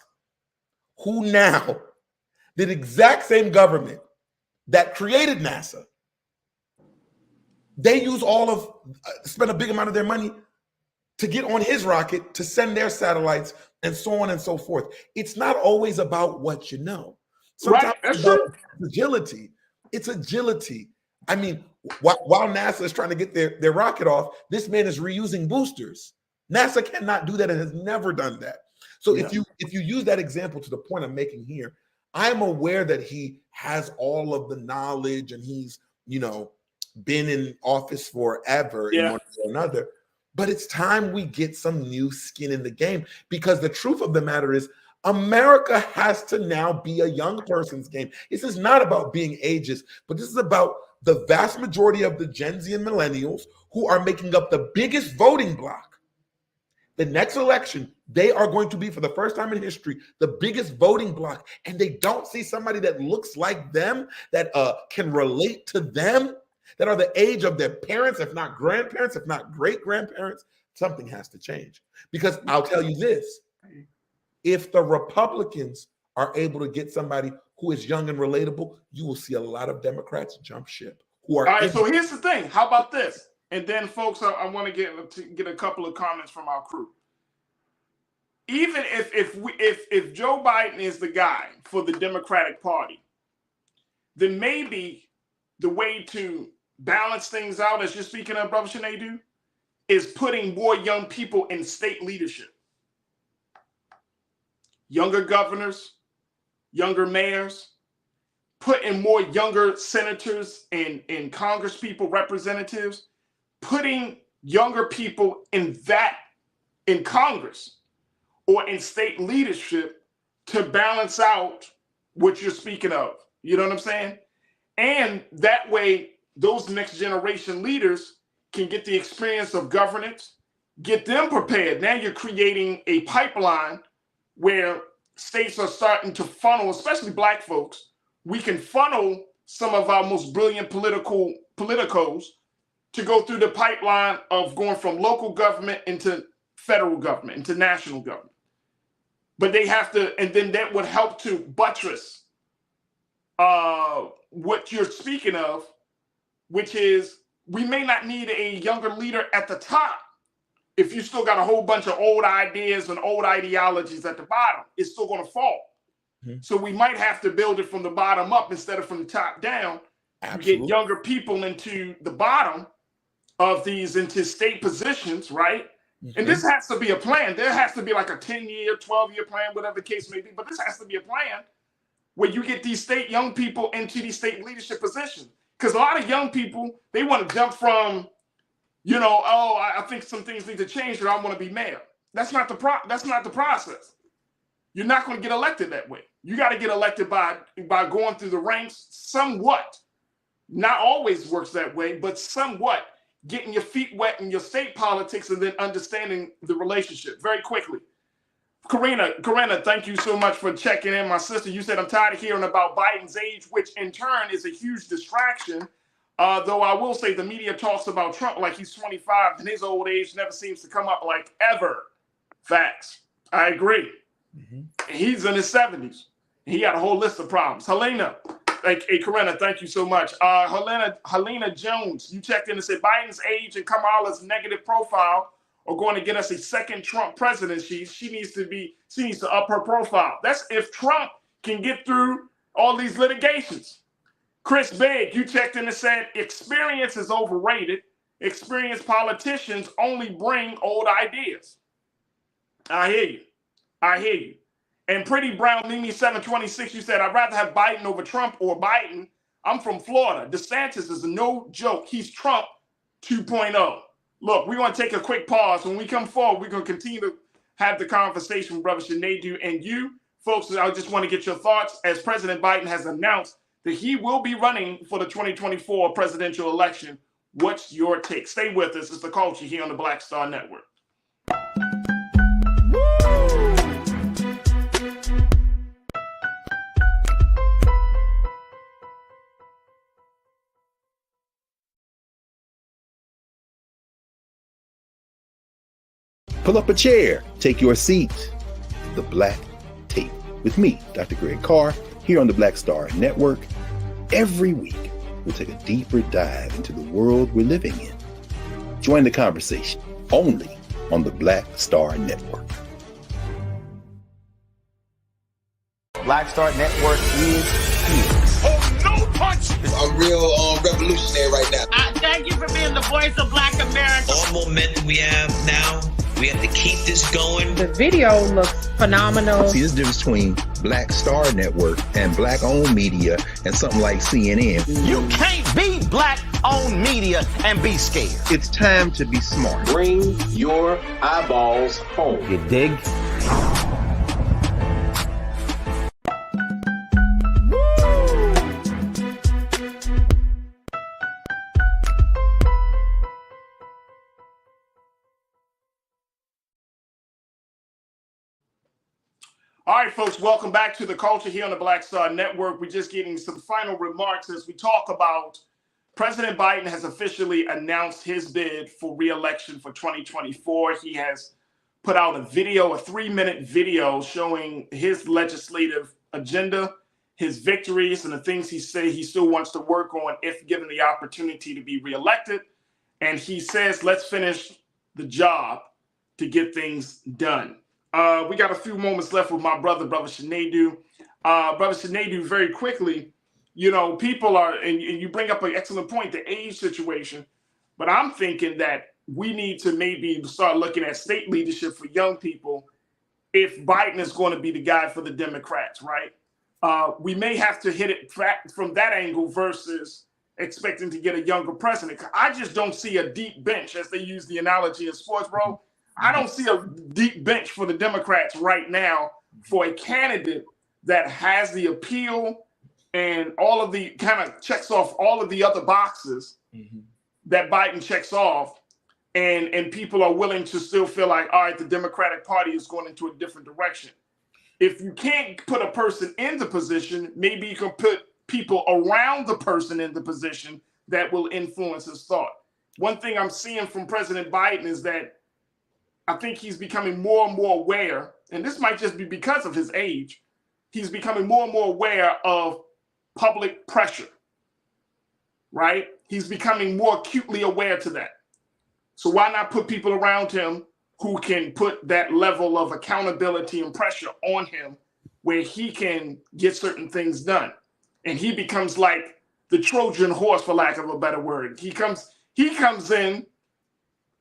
[SPEAKER 2] who now the exact same government that created NASA. They use spend a big amount of their money to get on his rocket, to send their satellites, and so on and so forth. It's not always about what you know. Sometimes it's about agility. It's agility. I mean, while NASA is trying to get their rocket off, this man is reusing boosters. NASA cannot do that and has never done that. So if you use that example to the point I'm making here, I'm aware that he has all of the knowledge and he's, been in office forever in one way or another. But it's time we get some new skin in the game, because the truth of the matter is, America has to now be a young person's game. This is not about being ageist, but this is about the vast majority of the Gen Z and millennials who are making up the biggest voting bloc. The next election, they are going to be, for the first time in history, the biggest voting bloc, and they don't see somebody that looks like them, that can relate to them, that are the age of their parents, if not grandparents, if not great-grandparents. Something has to change. Because I'll tell you this, if the Republicans are able to get somebody who is young and relatable, you will see a lot of Democrats jump ship. All
[SPEAKER 1] right, so here's the thing. How about this? And then, folks, I want to get a couple of comments from our crew. Even if Joe Biden is the guy for the Democratic Party, then maybe the way to balance things out, as you're speaking of, Brother Sinedu, is putting more young people in state leadership. Younger governors, younger mayors, putting more younger senators and Congress people, representatives, putting younger people in Congress or in state leadership to balance out what you're speaking of. You know what I'm saying? And that way, those next generation leaders can get the experience of governance, get them prepared. Now you're creating a pipeline where states are starting to funnel, especially Black folks. We can funnel some of our most brilliant politicos to go through the pipeline of going from local government into federal government, into national government. But they have to, and then that would help to buttress what you're speaking of, which is we may not need a younger leader at the top. If you still got a whole bunch of old ideas and old ideologies at the bottom, it's still going to fall. Mm-hmm. So we might have to build it from the bottom up instead of from the top down. Absolutely. You get younger people into the bottom of these, into state positions, right? Mm-hmm. And this has to be a plan. There has to be like a 10-year, 12-year plan, whatever the case may be. But this has to be a plan where you get these state young people into these state leadership positions. Because a lot of young people, they want to jump from, you know, oh, I think some things need to change, or I want to be mayor. That's not the process. You're not going to get elected that way. You got to get elected by going through the ranks somewhat. Not always works that way, but somewhat. Getting your feet wet in your state politics and then understanding the relationship very quickly. Corinna, thank you so much for checking in. My sister, you said, I'm tired of hearing about Biden's age, which in turn is a huge distraction. Though I will say the media talks about Trump like he's 25 and his old age never seems to come up like ever. Facts. I agree. Mm-hmm. He's in his 70s. He got a whole list of problems. Helena, Corinna, thank you so much. Helena Jones, you checked in and said Biden's age and Kamala's negative profile are going to get us a second Trump presidency. She needs to up her profile. That's if Trump can get through all these litigations. Chris Begg, you checked in and said experience is overrated. Experienced politicians only bring old ideas. I hear you. And Pretty Brown Mimi 726, you said, I'd rather have Biden over Trump or Biden. I'm from Florida. DeSantis is no joke. He's Trump 2.0. Look, we're going to take a quick pause. When we come forward, we're going to continue to have the conversation with Brother Sinedu and you. Folks, I just want to get your thoughts as President Biden has announced that he will be running for the 2024 presidential election. What's your take? Stay with us. It's The Culture here on the Black Star Network.
[SPEAKER 8] Pull up a chair, take your seat. The Black Tape with me, Dr. Greg Carr, here on the Black Star Network. Every week, we'll take a deeper dive into the world we're living in. Join the conversation only on the Black Star Network.
[SPEAKER 3] Black Star Network is here.
[SPEAKER 4] Oh, no punch! I'm real revolutionary right now.
[SPEAKER 5] Thank you for being the voice of Black America.
[SPEAKER 6] All momentum we have now, we have to keep this going.
[SPEAKER 7] The video looks phenomenal.
[SPEAKER 8] See, there's a difference between Black Star Network and Black-owned media and something like CNN.
[SPEAKER 3] You can't be Black-owned media and be scared.
[SPEAKER 8] It's time to be smart.
[SPEAKER 9] Bring your eyeballs home.
[SPEAKER 3] You dig?
[SPEAKER 1] All right, folks, welcome back to the Culture here on the Black Star Network. We're just getting some final remarks as we talk about President Biden has officially announced his bid for re-election for 2024. He has put out a video, a 3-minute video showing his legislative agenda, his victories, and the things he said he still wants to work on if given the opportunity to be reelected. And he says, let's finish the job to get things done. We got a few moments left with my brother Shanadu. Brother Shanadu, very quickly, you know, people are, and you bring up an excellent point, the age situation, but I'm thinking that we need to maybe start looking at state leadership for young people if Biden is going to be the guy for the Democrats, right? We may have to hit it from that angle versus expecting to get a younger president. I just don't see a deep bench, as they use the analogy in sports, bro. I don't see a deep bench for the Democrats right now for a candidate that has the appeal and all of the kind of checks off all of the other boxes that Biden checks off. And people are willing to still feel like, all right, the Democratic Party is going into a different direction. If you can't put a person in the position, maybe you can put people around the person in the position that will influence his thought. One thing I'm seeing from President Biden is that I think he's becoming more and more aware, and this might just be because of his age, he's becoming more and more aware of public pressure, right? He's becoming more acutely aware to that. So why not put people around him who can put that level of accountability and pressure on him where he can get certain things done? And he becomes like the Trojan horse, for lack of a better word. He comes in,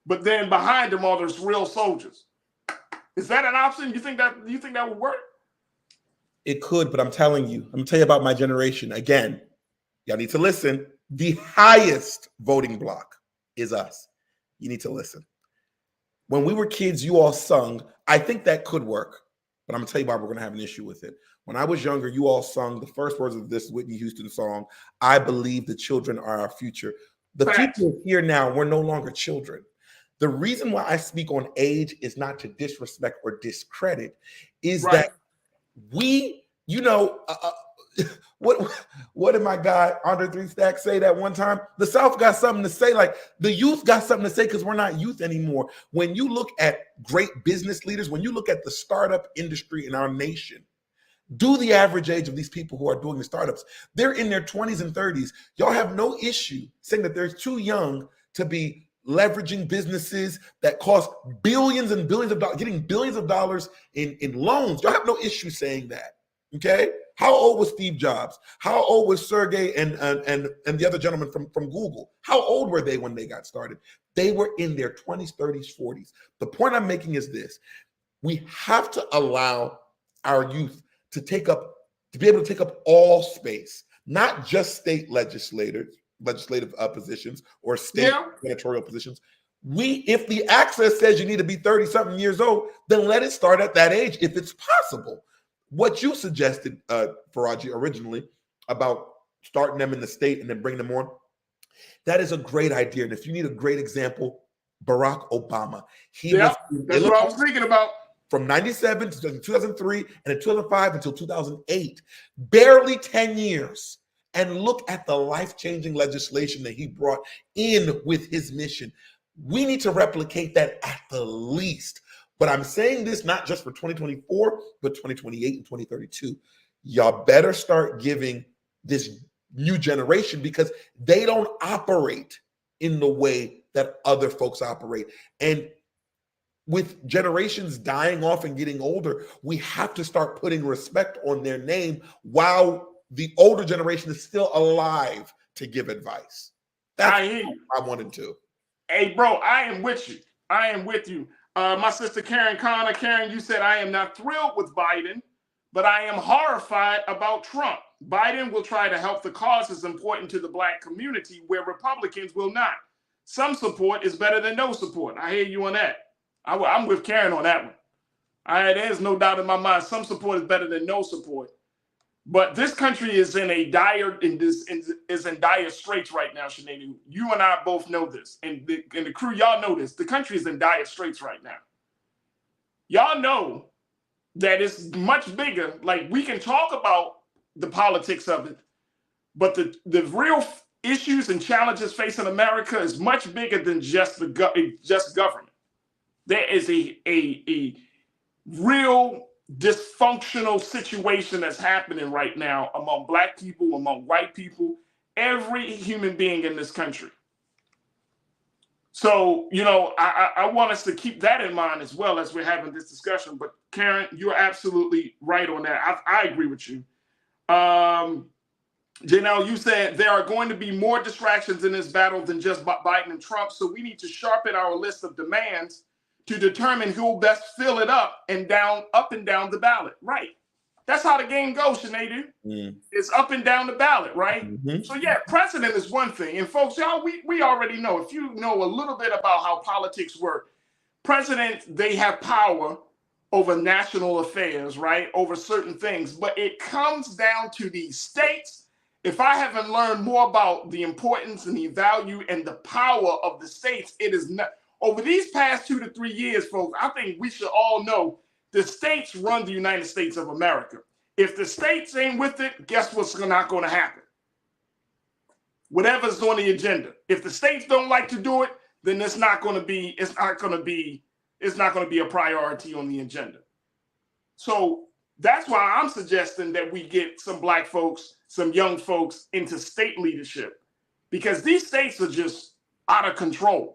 [SPEAKER 1] but then behind him are those real soldiers. Is that an option? You think that would work?
[SPEAKER 2] It could, but I'm telling you, I'm gonna tell you about my generation. Again, y'all need to listen. The highest voting block is us. You need to listen. When we were kids, you all sung. I think that could work, but I'm gonna tell you why we're gonna have an issue with it. When I was younger, you all sung the first words of this Whitney Houston song, I believe the children are our future. The future is here now. We're no longer children. The reason why I speak on age is not to disrespect or discredit, is that we, you know, what did my guy Andre 3 Stack say that one time? The South got something to say, like the youth got something to say because we're not youth anymore. When you look at great business leaders, when you look at the startup industry in our nation, do the average age of these people who are doing the startups. They're in their 20s and 30s. Y'all have no issue saying that they're too young to be leveraging businesses that cost billions and billions of dollars, getting billions of dollars in loans. Y'all have no issue saying that, okay? How old was Steve Jobs? How old was Sergey and the other gentleman from Google? How old were they when they got started? They were in their 20s, 30s, 40s. The point I'm making is this. We have to allow our youth to be able to take up all space, not just state legislative positions or state senatorial positions. If the access says you need to be 30-something years old, then let it start at that age if it's possible. What you suggested, Faraji, originally about starting them in the state and then bringing them on, that is a great idea. And if you need a great example, Barack Obama.
[SPEAKER 1] That's what I was thinking about.
[SPEAKER 2] From 97 to 2003 and in 2005 until 2008, barely 10 years. And look at the life-changing legislation that he brought in with his mission. We need to replicate that at the least. But I'm saying this not just for 2024, but 2028 and 2032. Y'all better start giving this new generation, because they don't operate in the way that other folks operate. And with generations dying off and getting older, we have to start putting respect on their name while the older generation is still alive to give advice. That's what I wanted to.
[SPEAKER 1] Hey, bro, I am with you. I am with you. My sister Karen Connor. Karen, you said, I am not thrilled with Biden, but I am horrified about Trump. Biden will try to help the causes important to the Black community where Republicans will not. Some support is better than no support. I hear you on that. I'm with Karen on that one. There's no doubt in my mind. Some support is better than no support. But this country is in dire straits right now, Sinead. You and I both know this, and the crew, y'all know this. The country is in dire straits right now. Y'all know that is much bigger. Like, we can talk about the politics of it, but the real issues and challenges facing America is much bigger than just government. There is a real dysfunctional situation that's happening right now among Black people, among white people, every human being in this country. So, you know, I want us to keep that in mind as well as we're having this discussion. But Karen, you're absolutely right on that. I agree with you. Janelle, you said there are going to be more distractions in this battle than just Biden and Trump. So we need to sharpen our list of demands to determine who will best fill it up and down the ballot. Right. That's how the game goes, Sinead. It's up and down the ballot, right? So yeah, president is one thing. And folks, y'all, we already know, if you know a little bit about how politics work, presidents, they have power over national affairs, right? Over certain things. But it comes down to the states. If I haven't learned more about the importance and the value and the power of the states, it is not. Over these past 2 to 3 years, folks, I think we should all know the states run the United States of America. If the states ain't with it, guess what's not going to happen? Whatever's on the agenda. If the states don't like to do it, then it's not going to be a priority on the agenda. So that's why I'm suggesting that we get some Black folks, some young folks into state leadership, because these states are just out of control.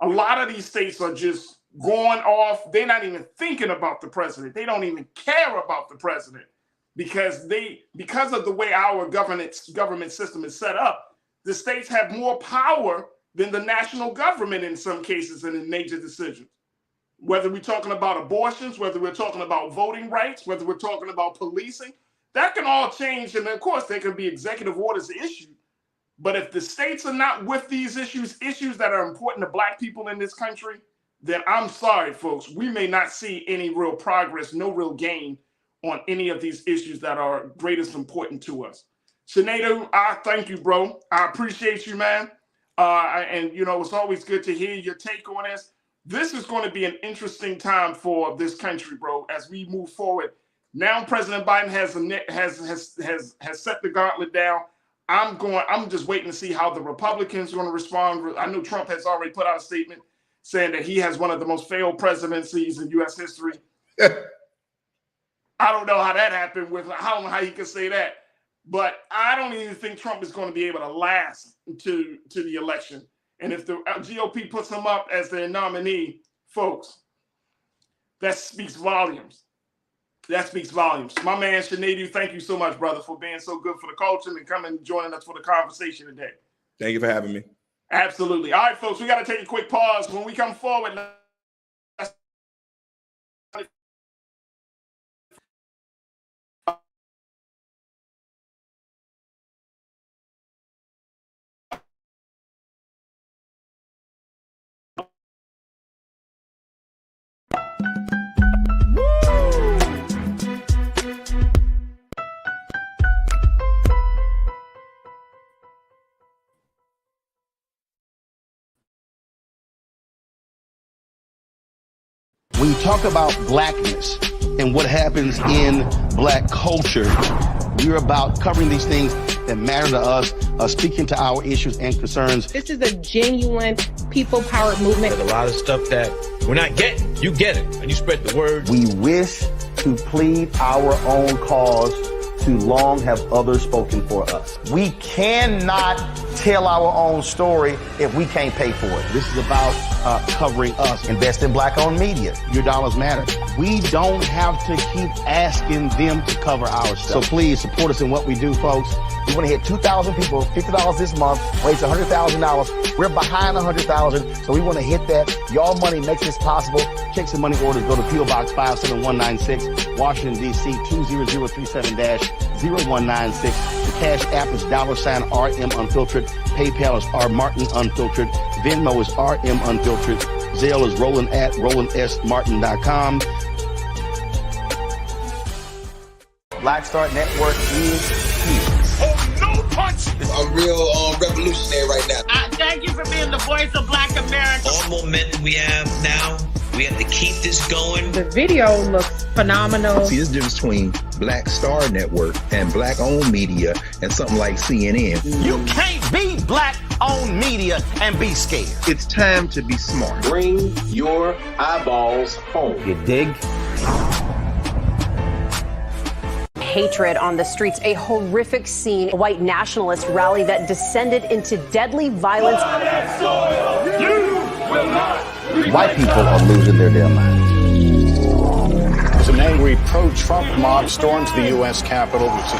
[SPEAKER 1] A lot of these states are just going off. They're not even thinking about the president. They don't even care about the president because of the way our government system is set up. The states have more power than the national government in some cases and in major decisions. Whether we're talking about abortions, whether we're talking about voting rights, whether we're talking about policing, that can all change. And of course, there can be executive orders issued. But if the states are not with these issues that are important to Black people in this country, then I'm sorry, folks, we may not see any real progress, no real gain on any of these issues that are greatest important to us. Sinead, I thank you, bro. I appreciate you, man. And, you know, it's always good to hear your take on this. This is going to be an interesting time for this country, bro, as we move forward. Now President Biden has set the gauntlet down. I'm just waiting to see how the Republicans are going to respond. I know Trump has already put out a statement saying that he has one of the most failed presidencies in U.S. history. I don't know how that happened I don't know how he could say that. But I don't even think Trump is going to be able to last to the election. And if the GOP puts him up as their nominee, folks, that speaks volumes. That speaks volumes. My man, Sinead, thank you so much, brother, for being so good for the culture and coming and joining us for the conversation today.
[SPEAKER 2] Thank you for having me.
[SPEAKER 1] Absolutely. All right, folks, we got to take a quick pause. When we come forward,
[SPEAKER 3] When you talk about Blackness and what happens in Black culture, we're about covering these things that matter to us, speaking to our issues and concerns.
[SPEAKER 7] This is a genuine people-powered movement.
[SPEAKER 6] There's a lot of stuff that we're not getting. You get it, and you spread the word.
[SPEAKER 3] We wish to plead our own cause. Too long have others spoken for us. We cannot tell our own story if we can't pay for it. This is about covering us. Invest in Black-owned media. Your dollars matter. We don't have to keep asking them to cover our stuff. So please support us in what we do, folks. We want to hit 2,000 people, $50 this month, raise $100,000. We're behind 100,000, so we want to hit that. Your money makes this possible. Check some money orders. Go to P.O. Box 57196, Washington, D.C. 20037-0196. The Cash App is $RM Unfiltered. PayPal is R Martin Unfiltered. Venmo is RM Unfiltered. Zelle is Roland@RolandSMartin.com. Black Star Network is here.
[SPEAKER 4] Oh, no punch! I'm real revolutionary right now.
[SPEAKER 5] Thank you for being the voice of Black America.
[SPEAKER 6] All momentum we have now, we have to keep this going.
[SPEAKER 7] The video looks phenomenal.
[SPEAKER 8] See, there's a difference between Black Star Network and black-owned media and something like CNN.
[SPEAKER 3] You can't be black-owned media and be scared.
[SPEAKER 8] It's time to be smart.
[SPEAKER 9] Bring your eyeballs home.
[SPEAKER 3] You dig?
[SPEAKER 10] Hatred on the streets, a horrific scene, a white nationalist rally that descended into deadly violence.
[SPEAKER 3] White people are losing their damn minds.
[SPEAKER 11] As an angry pro-Trump mob storms the U.S. Capitol, which is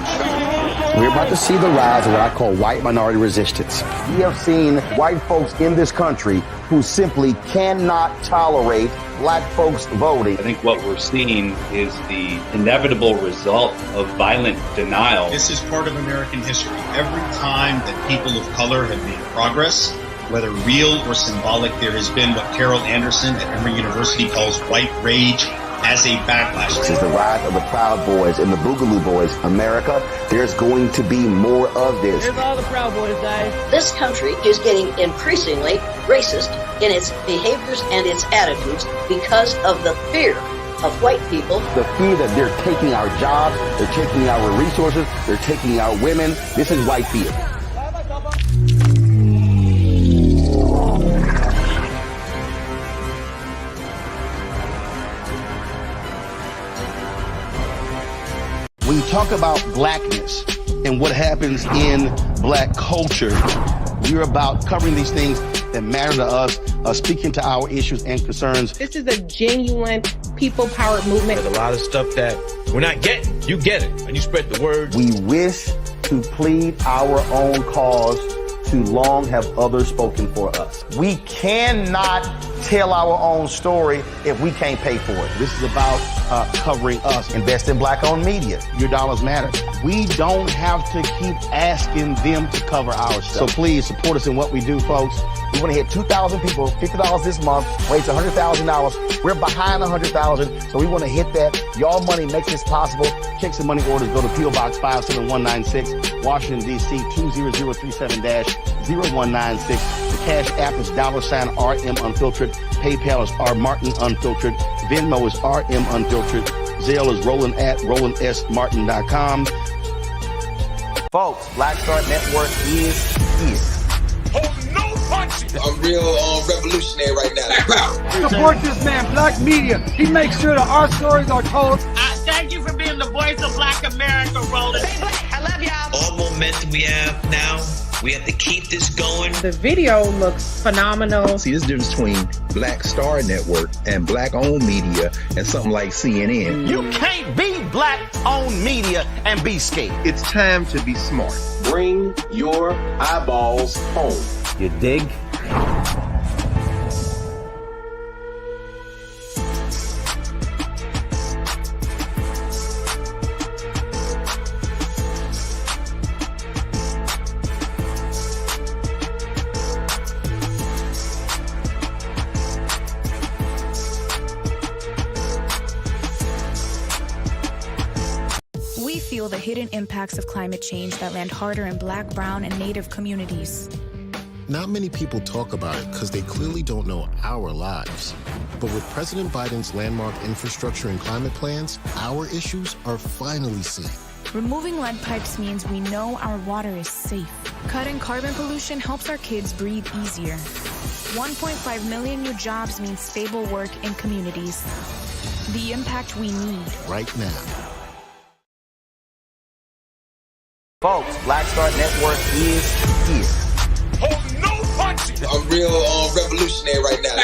[SPEAKER 3] We're about to see the rise of what I call white minority resistance. We have seen white folks in this country who simply cannot tolerate black folks voting.
[SPEAKER 12] I think what we're seeing is the inevitable result of violent denial.
[SPEAKER 13] This is part of American history. Every time that people of color have made progress, whether real or symbolic, there has been what Carol Anderson at Emory University calls white rage as a backlash.
[SPEAKER 3] This is the rise of the Proud Boys and the Boogaloo Boys. America, there's going to be more of this.
[SPEAKER 5] Here's all the Proud Boys, guys.
[SPEAKER 14] This country is getting increasingly racist in its behaviors and its attitudes because of the fear of white people.
[SPEAKER 3] The fear that they're taking our jobs, they're taking our resources, they're taking our women. This is white fear. When you talk about blackness and what happens in black culture, we're about covering these things that matter to us, speaking to our issues and concerns.
[SPEAKER 7] This is a genuine people-powered movement.
[SPEAKER 6] There's a lot of stuff that we're not getting. You get it, and you spread the word.
[SPEAKER 3] We wish to plead our own cause. Too long have others spoken for us. We cannot tell our own story if we can't pay for it. This is about covering us. Invest in black-owned media. Your dollars matter. We don't have to keep asking them to cover our stuff. So please support us in what we do, folks. We want to hit 2,000 people, $50 this month, raise $100,000. We're behind 100,000, so we want to hit that. Y'all money makes this possible. Checks and money orders go to P.O. Box 57196, Washington, D.C. 20037-0196. The Cash App is $RM Unfiltered. PayPal is R Martin Unfiltered. Venmo is RM Unfiltered. Zelle is rolandsmartin.com. Folks, Black Star Network is here.
[SPEAKER 4] I'm real revolutionary right now.
[SPEAKER 15] Support this man, Black Media. He makes sure that our stories are told.
[SPEAKER 5] Thank you for being the voice of Black America, Roland.
[SPEAKER 10] I love y'all.
[SPEAKER 6] All momentum we have now, we have to keep this going.
[SPEAKER 7] The video looks phenomenal.
[SPEAKER 8] See, there's a difference between Black Star Network and black-owned media and something like CNN.
[SPEAKER 3] You can't be black-owned media and be scared.
[SPEAKER 8] It's time to be smart.
[SPEAKER 9] Bring your eyeballs home.
[SPEAKER 3] You dig?
[SPEAKER 19] We feel the hidden impacts of climate change that land harder in Black, brown, and Native communities.
[SPEAKER 20] Not many people talk about it because they clearly don't know our lives. But with President Biden's landmark infrastructure and climate plans, our issues are finally seen.
[SPEAKER 19] Removing lead pipes means we know our water is safe. Cutting carbon pollution helps our kids breathe easier. 1.5 million new jobs means stable work in communities. The impact we need.
[SPEAKER 20] Right now.
[SPEAKER 3] Folks, Black Star Network is here.
[SPEAKER 4] I'm real revolutionary right now.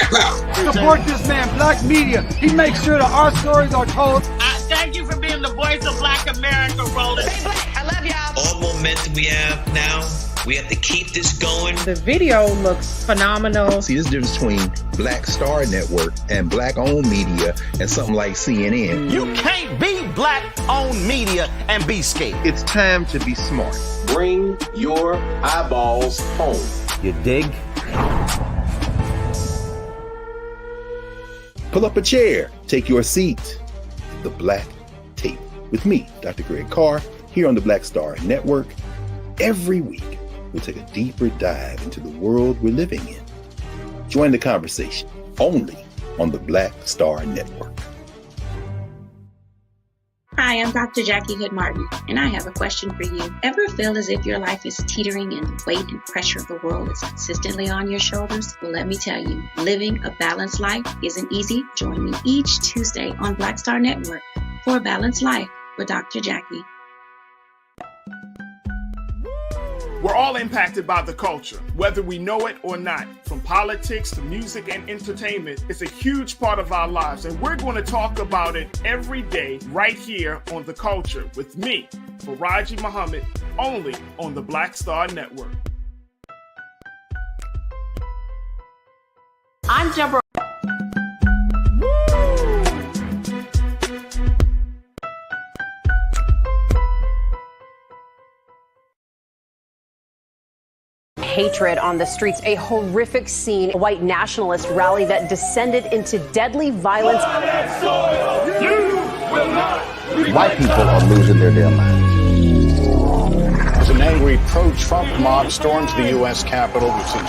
[SPEAKER 15] Support this man, Black Media. He makes sure that our stories are told.
[SPEAKER 5] Thank you for being the voice of Black America, Roland.
[SPEAKER 10] I love y'all.
[SPEAKER 6] All momentum we have now, we have to keep this going.
[SPEAKER 7] The video looks phenomenal.
[SPEAKER 8] See, there's a difference between Black Star Network and black-owned media and something like CNN.
[SPEAKER 3] You can't be black-owned media and be scared.
[SPEAKER 8] It's time to be smart.
[SPEAKER 9] Bring your eyeballs home.
[SPEAKER 3] You dig?
[SPEAKER 8] Pull up a chair. Take your seat. The Black Tape with me, Dr. Greg Carr, here on the Black Star Network. Every week, we'll take a deeper dive into the world we're living in. Join the conversation only on the Black Star Network.
[SPEAKER 16] Hi, I'm Dr. Jackie Hood Martin, and I have a question for you. Ever feel as if your life is teetering and the weight and pressure of the world is consistently on your shoulders? Well, let me tell you, living a balanced life isn't easy. Join me each Tuesday on Black Star Network for A Balanced Life with Dr. Jackie.
[SPEAKER 1] We're all impacted by the culture, whether we know it or not. From politics to music and entertainment, it's a huge part of our lives, and we're going to talk about it every day right here on The Culture with me, Faraji Muhammad, only on the Black Star Network.
[SPEAKER 17] I'm Jumper.
[SPEAKER 10] Hatred on the streets, a horrific scene, a white nationalist rally that descended into deadly violence.
[SPEAKER 3] White people are losing their damn minds.
[SPEAKER 11] As an angry pro-Trump mob storms the U.S. Capitol, we've seen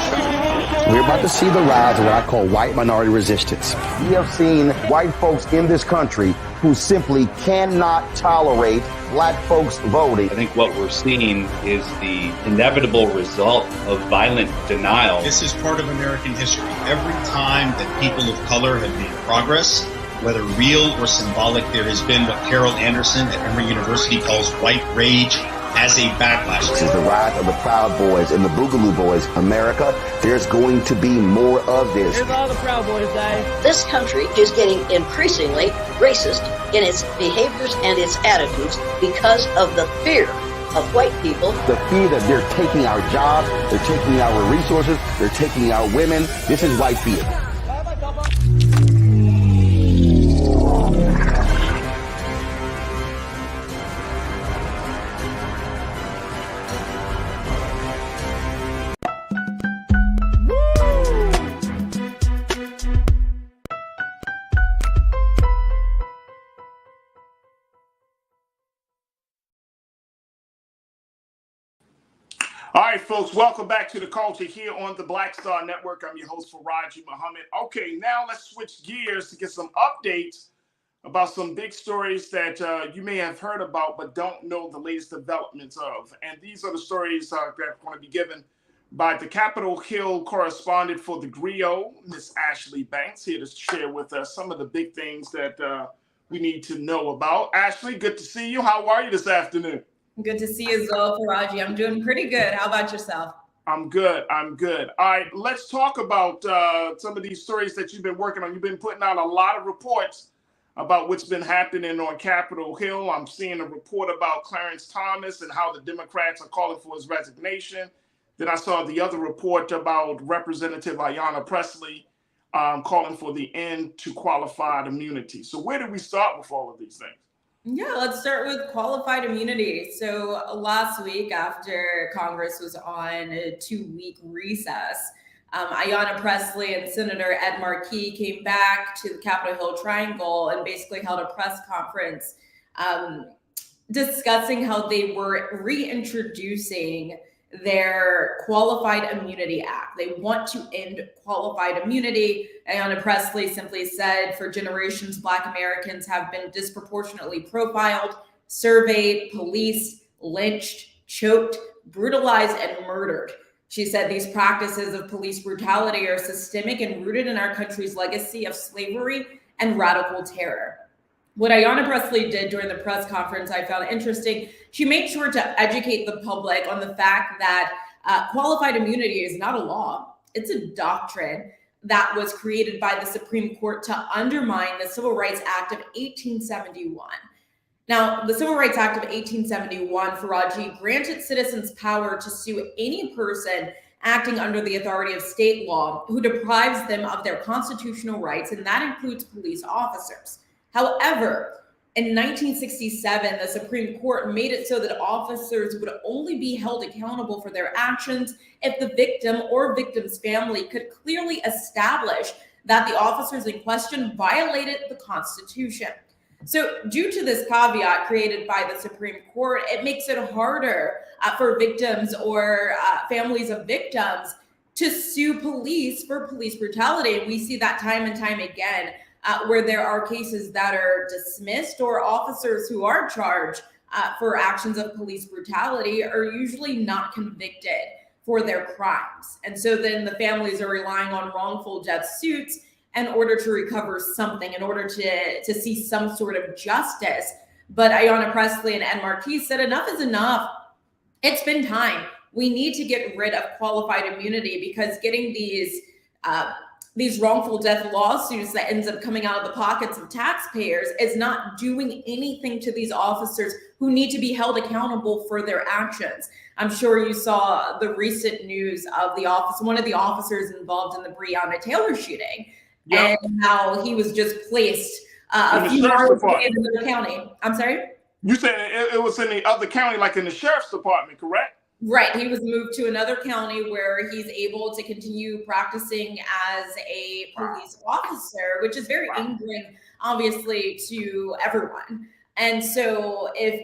[SPEAKER 3] We're about to see the rise of what I call white minority resistance. We have seen white folks in this country who simply cannot tolerate black folks voting.
[SPEAKER 12] I think what we're seeing is the inevitable result of violent denial.
[SPEAKER 13] This is part of American history. Every time that people of color have made progress, whether real or symbolic, there has been what Carol Anderson at Emory University calls white rage as a backlash.
[SPEAKER 3] This is the rise of the Proud Boys and the Boogaloo Boys. America, there's going to be more of this.
[SPEAKER 5] Here's all the Proud Boys, guys.
[SPEAKER 14] This country is getting increasingly racist in its behaviors and its attitudes because of the fear of white people.
[SPEAKER 3] The fear that they're taking our jobs, they're taking our resources, they're taking our women. This is white fear.
[SPEAKER 1] All right, folks, welcome back to The Culture here on the Black Star Network. I'm your host, Faraji Muhammad. Okay, now let's switch gears to get some updates about some big stories that you may have heard about but don't know the latest developments of. And these are the stories that are going to be given by the Capitol Hill correspondent for the Griot, Miss Ashley Banks, here to share with us some of the big things that we need to know about. Ashley, good to see you. How are you this afternoon?
[SPEAKER 21] Good to see you as well, Faraji. I'm doing pretty good. How about yourself?
[SPEAKER 1] I'm good. I'm good. All right, let's talk about some of these stories that you've been working on. You've been putting out a lot of reports about what's been happening on Capitol Hill. I'm seeing a report about Clarence Thomas and how the Democrats are calling for his resignation. Then I saw the other report about Representative Ayanna Pressley calling for the end to qualified immunity. So where do we start with all of these things?
[SPEAKER 21] Yeah, let's start with qualified immunity. So last week, after Congress was on a 2-week recess, Ayanna Pressley and Senator Ed Markey came back to the Capitol Hill Triangle and basically held a press conference discussing how they were reintroducing their Qualified Immunity Act. They want to end qualified immunity. Ayanna Pressley simply said, for generations, Black Americans have been disproportionately profiled, surveyed, policed, lynched, choked, brutalized, and murdered. She said these practices of police brutality are systemic and rooted in our country's legacy of slavery and radical terror. What Ayanna Pressley did during the press conference, I found interesting. She made sure to educate the public on the fact that qualified immunity is not a law. It's a doctrine that was created by the Supreme Court to undermine the Civil Rights Act of 1871. Now, the Civil Rights Act of 1871, Faraji, granted citizens power to sue any person acting under the authority of state law who deprives them of their constitutional rights, and that includes police officers. However, in 1967, the Supreme Court made it so that officers would only be held accountable for their actions if the victim or victim's family could clearly establish that the officers in question violated the Constitution. So due to this caveat created by the Supreme Court, it makes it harder for victims or families of victims to sue police for police brutality. And we see that time and time again. where there are cases that are dismissed, or officers who are charged for actions of police brutality are usually not convicted for their crimes. And so then the families are relying on wrongful death suits in order to recover something, in order to see some sort of justice. But Ayanna Pressley and Ed Marquis said enough is enough. It's been time. We need to get rid of qualified immunity, because getting these wrongful death lawsuits that ends up coming out of the pockets of taxpayers is not doing anything to these officers who need to be held accountable for their actions. I'm sure you saw the recent news of one of the officers involved in the Breonna Taylor shooting, and how he was just placed a few miles away in the county. I'm sorry?
[SPEAKER 1] You said it was in the other county, like in the sheriff's department, correct?
[SPEAKER 21] Right. He was moved to another county where he's able to continue practicing as a police officer, which is very angering, obviously, to everyone. And so if,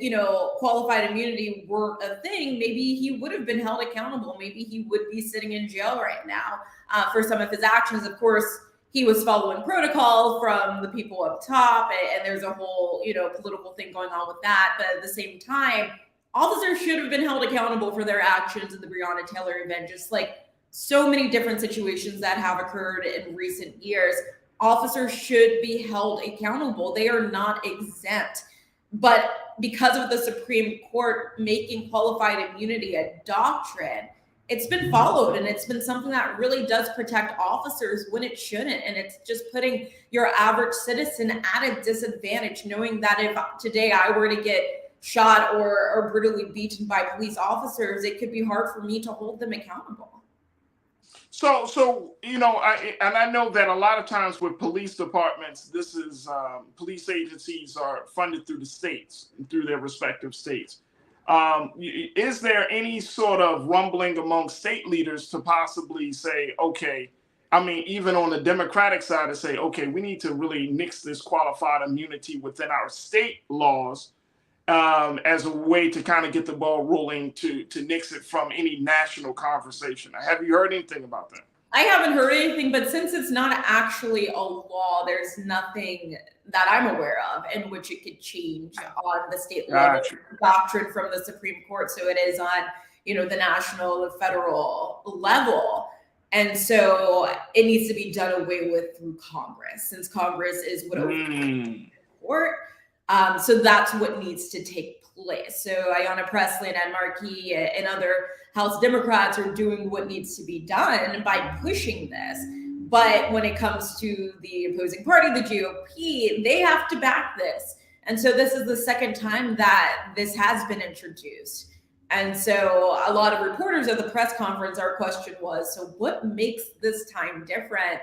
[SPEAKER 21] qualified immunity weren't a thing, maybe he would have been held accountable. Maybe he would be sitting in jail right now for some of his actions. Of course, he was following protocol from the people up top, and there's a whole, political thing going on with that. But at the same time, officers should have been held accountable for their actions in the Breonna Taylor event, just like so many different situations that have occurred in recent years. Officers should be held accountable. They are not exempt. But because of the Supreme Court making qualified immunity a doctrine, it's been followed, and it's been something that really does protect officers when it shouldn't. And it's just putting your average citizen at a disadvantage, knowing that if today I were to get shot or brutally beaten by police officers, it could be hard for me to hold them accountable.
[SPEAKER 1] So I know that a lot of times with police departments, this is police agencies are funded through the states, through their respective states. Is there any sort of rumbling among state leaders to possibly say, okay, even on the Democratic side, to say, okay, we need to really nix this qualified immunity within our state laws as a way to kind of get the ball rolling to nix it from any national conversation? Have you heard anything about that?
[SPEAKER 21] I haven't heard anything, but since it's not actually a law, there's nothing that I'm aware of in which it could change on the state level doctrine from the Supreme Court. So it is on, the national and federal level. And so it needs to be done away with through Congress, since Congress is what the court. So that's what needs to take place. So Ayanna Pressley and Ed Marquis and other House Democrats are doing what needs to be done by pushing this. But when it comes to the opposing party, the GOP, they have to back this. And so this is the second time that this has been introduced. And so a lot of reporters at the press conference, our question was, so what makes this time different?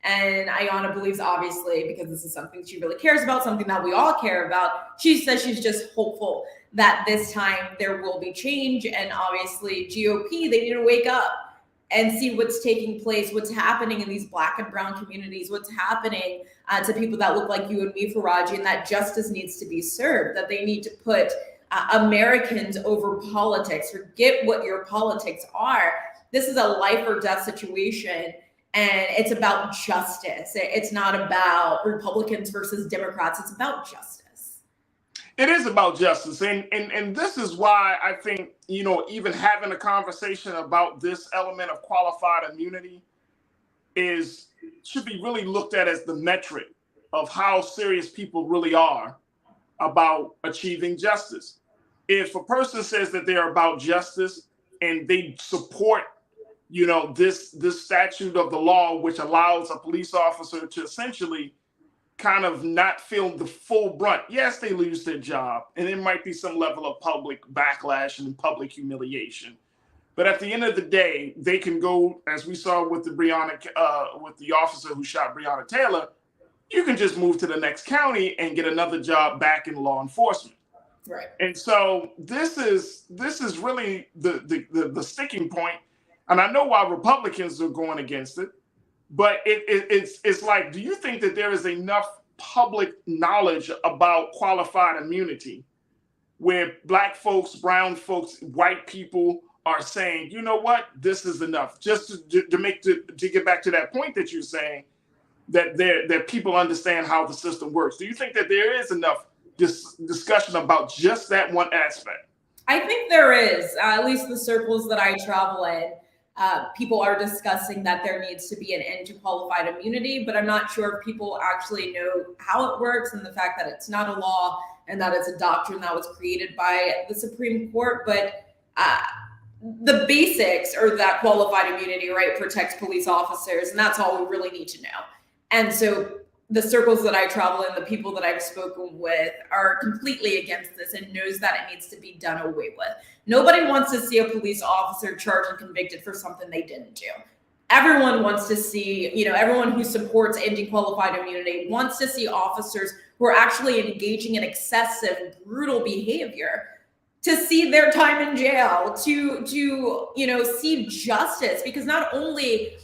[SPEAKER 21] And Ayanna believes, obviously, because this is something she really cares about, something that we all care about, she says she's just hopeful that this time there will be change. And obviously, GOP, they need to wake up and see what's taking place, what's happening in these Black and brown communities, what's happening to people that look like you and me, Faraji, and that justice needs to be served, that they need to put Americans over politics. Forget what your politics are. This is a life or death situation. And it's about justice. It's not about Republicans versus Democrats. It's about justice.
[SPEAKER 1] It is about justice. And this is why I think, even having a conversation about this element of qualified immunity should be really looked at as the metric of how serious people really are about achieving justice. If a person says that they're about justice and they support this statute of the law, which allows a police officer to essentially kind of not feel the full brunt. Yes, they lose their job, and there might be some level of public backlash and public humiliation. But at the end of the day, they can go, as we saw with the officer who shot Breonna Taylor, you can just move to the next county and get another job back in law enforcement.
[SPEAKER 21] Right.
[SPEAKER 1] And so this is really the sticking point. And I know why Republicans are going against it, but it's like, do you think that there is enough public knowledge about qualified immunity where Black folks, brown folks, white people are saying, you know what, this is enough? Just to get back to that point that you're saying, that people understand how the system works. Do you think that there is enough discussion about just that one aspect?
[SPEAKER 21] I think there is, at least the circles that I travel in. People are discussing that there needs to be an end to qualified immunity, but I'm not sure if people actually know how it works and the fact that it's not a law and that it's a doctrine that was created by the Supreme Court. But the basics are that qualified immunity, right, protects police officers, and that's all we really need to know. And so the circles that I travel in, the people that I've spoken with are completely against this and knows that it needs to be done away with. Nobody wants to see a police officer charged and convicted for something they didn't do. Everyone wants to see, everyone who supports ending qualified immunity wants to see officers who are actually engaging in excessive, brutal behavior to see their time in jail, to see justice, because not only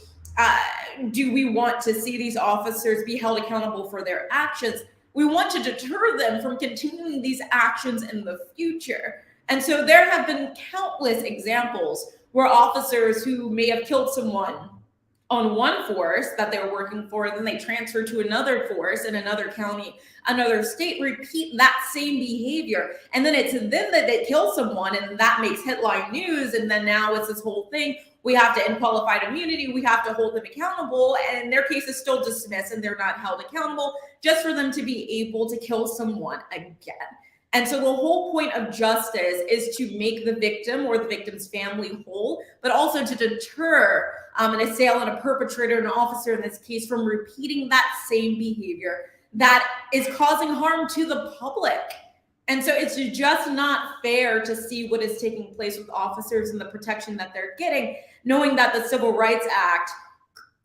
[SPEAKER 21] do we want to see these officers be held accountable for their actions, we want to deter them from continuing these actions in the future. And so there have been countless examples where officers who may have killed someone on one force that they were working for, and then they transfer to another force in another county, another state, repeat that same behavior. And then it's them that they kill someone, and that makes headline news. And then now it's this whole thing. We have to end qualified immunity. We have to hold them accountable. And their case is still dismissed and they're not held accountable, just for them to be able to kill someone again. And so the whole point of justice is to make the victim or the victim's family whole, but also to deter an assailant, a perpetrator, an officer in this case, from repeating that same behavior that is causing harm to the public. And so it's just not fair to see what is taking place with officers and the protection that they're getting, knowing that the Civil Rights Act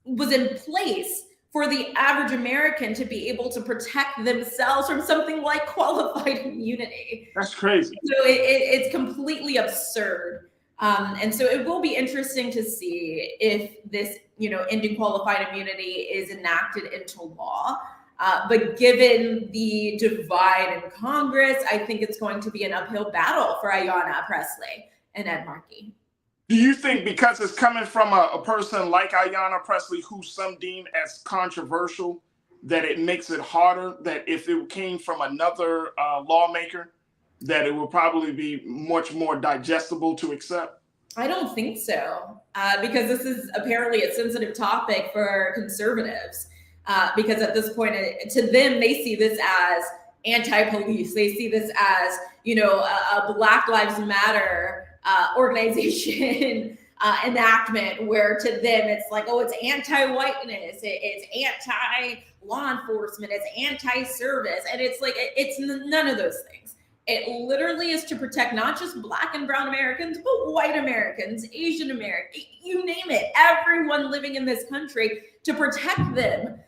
[SPEAKER 21] was in place for the average American to be able to protect themselves from something like qualified immunity.
[SPEAKER 1] That's crazy.
[SPEAKER 21] So it's completely absurd. And so it will be interesting to see if this, ending qualified immunity is enacted into law. But given the divide in Congress, I think it's going to be an uphill battle for Ayanna Pressley and Ed Markey.
[SPEAKER 1] Do you think because it's coming from a person like Ayanna Pressley, who some deem as controversial, that it makes it harder, that if it came from another lawmaker, that it will probably be much more digestible to accept?
[SPEAKER 21] I don't think so, because this is apparently a sensitive topic for conservatives. Because at this point, to them, they see this as anti-police. They see this as, a Black Lives Matter organization enactment, where to them it's like, oh, it's anti-whiteness, it's anti-law enforcement, it's anti-service. And it's like, it's none of those things. It literally is to protect not just Black and brown Americans, but white Americans, Asian Americans, you name it, everyone living in this country, to protect them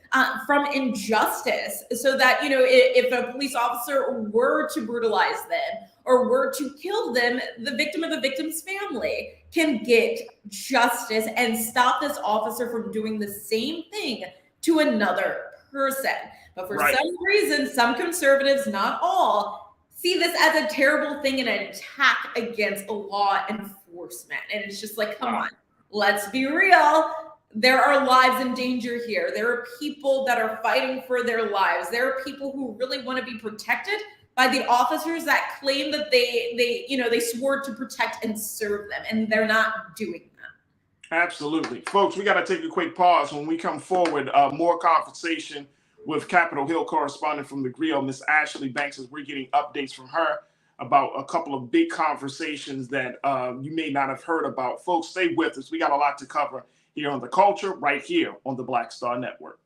[SPEAKER 21] from injustice, so that, if a police officer were to brutalize them or were to kill them, the victim of the victim's family can get justice and stop this officer from doing the same thing to another person. But for some reason, some conservatives, not all, see this as a terrible thing and an attack against law enforcement. And it's just like, come on, let's be real. There are lives in danger here. There are people that are fighting for their lives. There are people who really want to be protected by the officers that claim that they swore to protect and serve them, and they're not doing that.
[SPEAKER 1] Absolutely. Folks, we got to take a quick pause. When we come forward, more conversation with Capitol Hill correspondent from the Griot, Miss Ashley Banks, as we're getting updates from her about a couple of big conversations that you may not have heard about. Folks, stay with us. We got a lot to cover here on The Culture, right here on the Black Star Network.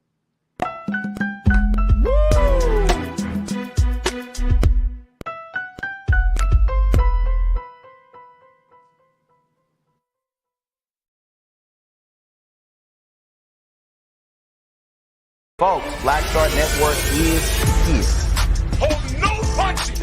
[SPEAKER 3] Folks, Black Star Network is here.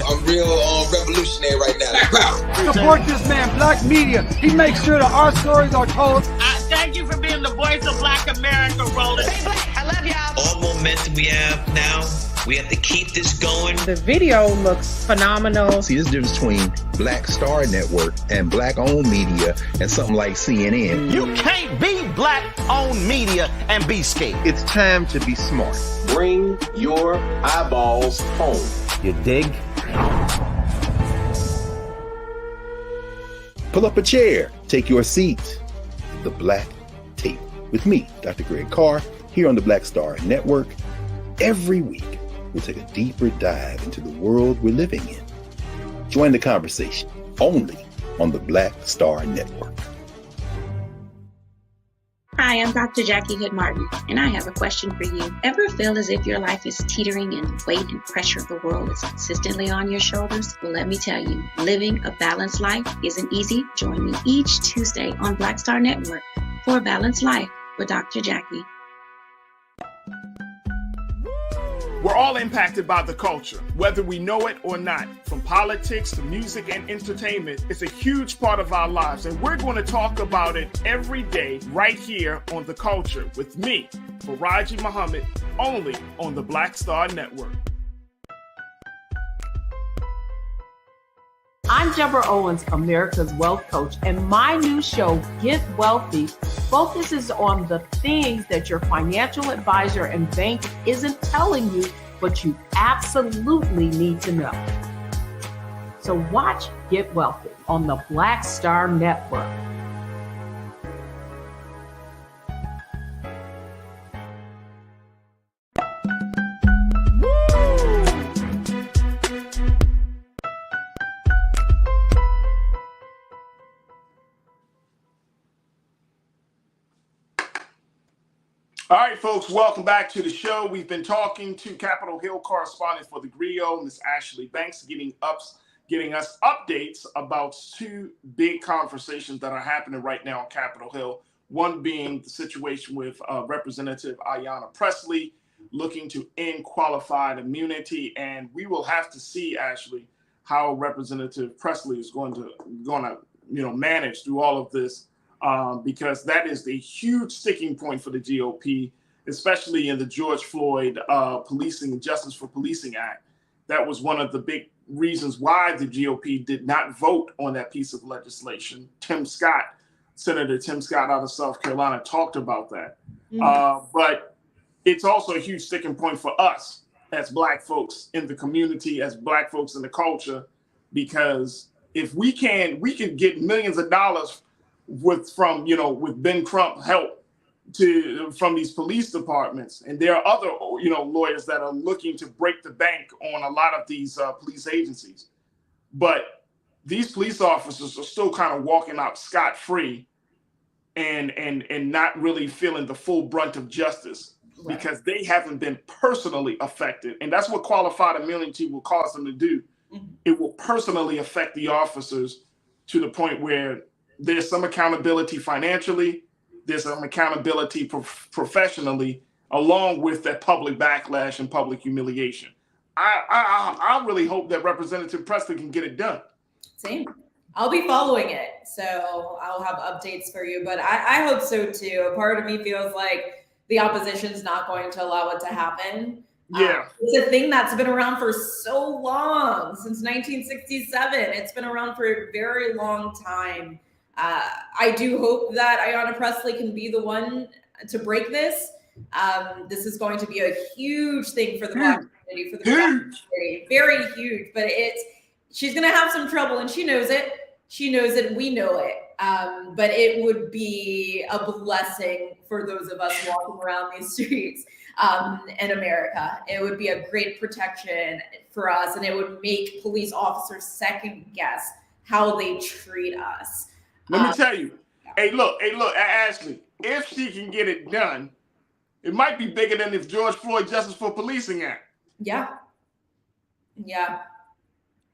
[SPEAKER 4] I'm real revolutionary right now.
[SPEAKER 15] Support this man, Black Media. He makes sure that our stories are told.
[SPEAKER 5] Thank you for being the voice of Black America, Roland.
[SPEAKER 18] I love y'all.
[SPEAKER 6] All momentum we have now We have to keep this going.
[SPEAKER 7] The video looks phenomenal.
[SPEAKER 8] See, this difference between Black Star Network and Black-owned media and something like CNN.
[SPEAKER 3] You can't be Black-owned media and be scared.
[SPEAKER 8] It's time to be smart.
[SPEAKER 9] Bring your eyeballs home.
[SPEAKER 3] You dig?
[SPEAKER 8] Pull up a chair. Take your seat. The Black Tape with me, Dr. Greg Carr, here on the Black Star Network. Every week, we'll take a deeper dive into the world we're living in. Join the conversation only on the Black Star Network.
[SPEAKER 16] Hi, I'm Dr. Jackie Hood Martin, and I have a question for you. Ever feel as if your life is teetering and the weight and pressure of the world is consistently on your shoulders? Well, let me tell you, living a balanced life isn't easy. Join me each Tuesday on Black Star Network for a Balanced Life with Dr. Jackie.
[SPEAKER 1] We're all impacted by the culture, whether we know it or not. From politics to music and entertainment, it's a huge part of our lives, and we're going to talk about it every day right here on The Culture with me, Faraji Muhammad, only on the Black Star Network.
[SPEAKER 17] I'm Deborah Owens, America's Wealth Coach, and my new show, Get Wealthy, focuses on the things that your financial advisor and bank isn't telling you, but you absolutely need to know. So watch Get Wealthy on the Black Star Network.
[SPEAKER 1] All right, folks, welcome back to the show. We've been talking to Capitol Hill correspondent for the Griot, Ms. Ashley Banks, getting us updates about two big conversations that are happening right now on Capitol Hill. One being the situation with Representative Ayanna Pressley looking to end qualified immunity, and we will have to see, Ashley, how Representative Pressley is going to manage through all of this. Because that is the huge sticking point for the GOP, especially in the George Floyd Policing and Justice for Policing Act. That was one of the big reasons why the GOP did not vote on that piece of legislation. Senator Tim Scott out of South Carolina talked about that. But it's also a huge sticking point for us as Black folks in the community, as Black folks in the culture, because if we can get millions of dollars with Ben Crump help from these police departments, and there are other lawyers that are looking to break the bank on a lot of these police agencies, but these police officers are still kind of walking out scot-free and not really feeling the full brunt of justice, right? Because they haven't been personally affected, and that's what qualified immunity will cause them to do. It will personally affect the officers to the point where there's some accountability financially, there's some accountability professionally, along with that public backlash and public humiliation. I really hope that Representative Pressley can get it done.
[SPEAKER 21] Same. I'll be following it, so I'll have updates for you, but I hope so too. A part of me feels like the opposition's not going to allow it to happen.
[SPEAKER 1] Yeah.
[SPEAKER 21] It's a thing that's been around for so long, since 1967. It's been around for a very long time. I do hope that Ayanna Pressley can be the one to break this. This is going to be a huge thing for the Black community, for the Black community, very huge. But she's going to have some trouble, and she knows it. She knows it. We know it. But it would be a blessing for those of us walking around these streets in America. It would be a great protection for us, and it would make police officers second guess how they treat us.
[SPEAKER 1] Let me tell you, hey, look, Ashley, if she can get it done, it might be bigger than the George Floyd Justice for Policing Act.
[SPEAKER 21] Yeah.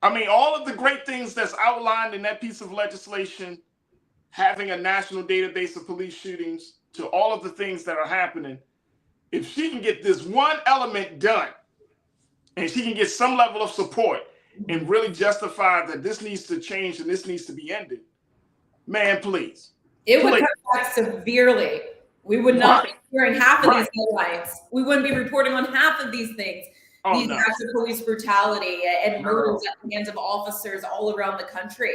[SPEAKER 1] I mean, all of the great things that's outlined in that piece of legislation, having a national database of police shootings, to all of the things that are happening, if she can get this one element done, and she can get some level of support and really justify that this needs to change and this needs to be ended, man, please.
[SPEAKER 21] It would cut back severely. We would not be hearing half of these headlines. We wouldn't be reporting on half of these things. these
[SPEAKER 1] no.
[SPEAKER 21] acts of police brutality and murders at the hands of officers all around the country,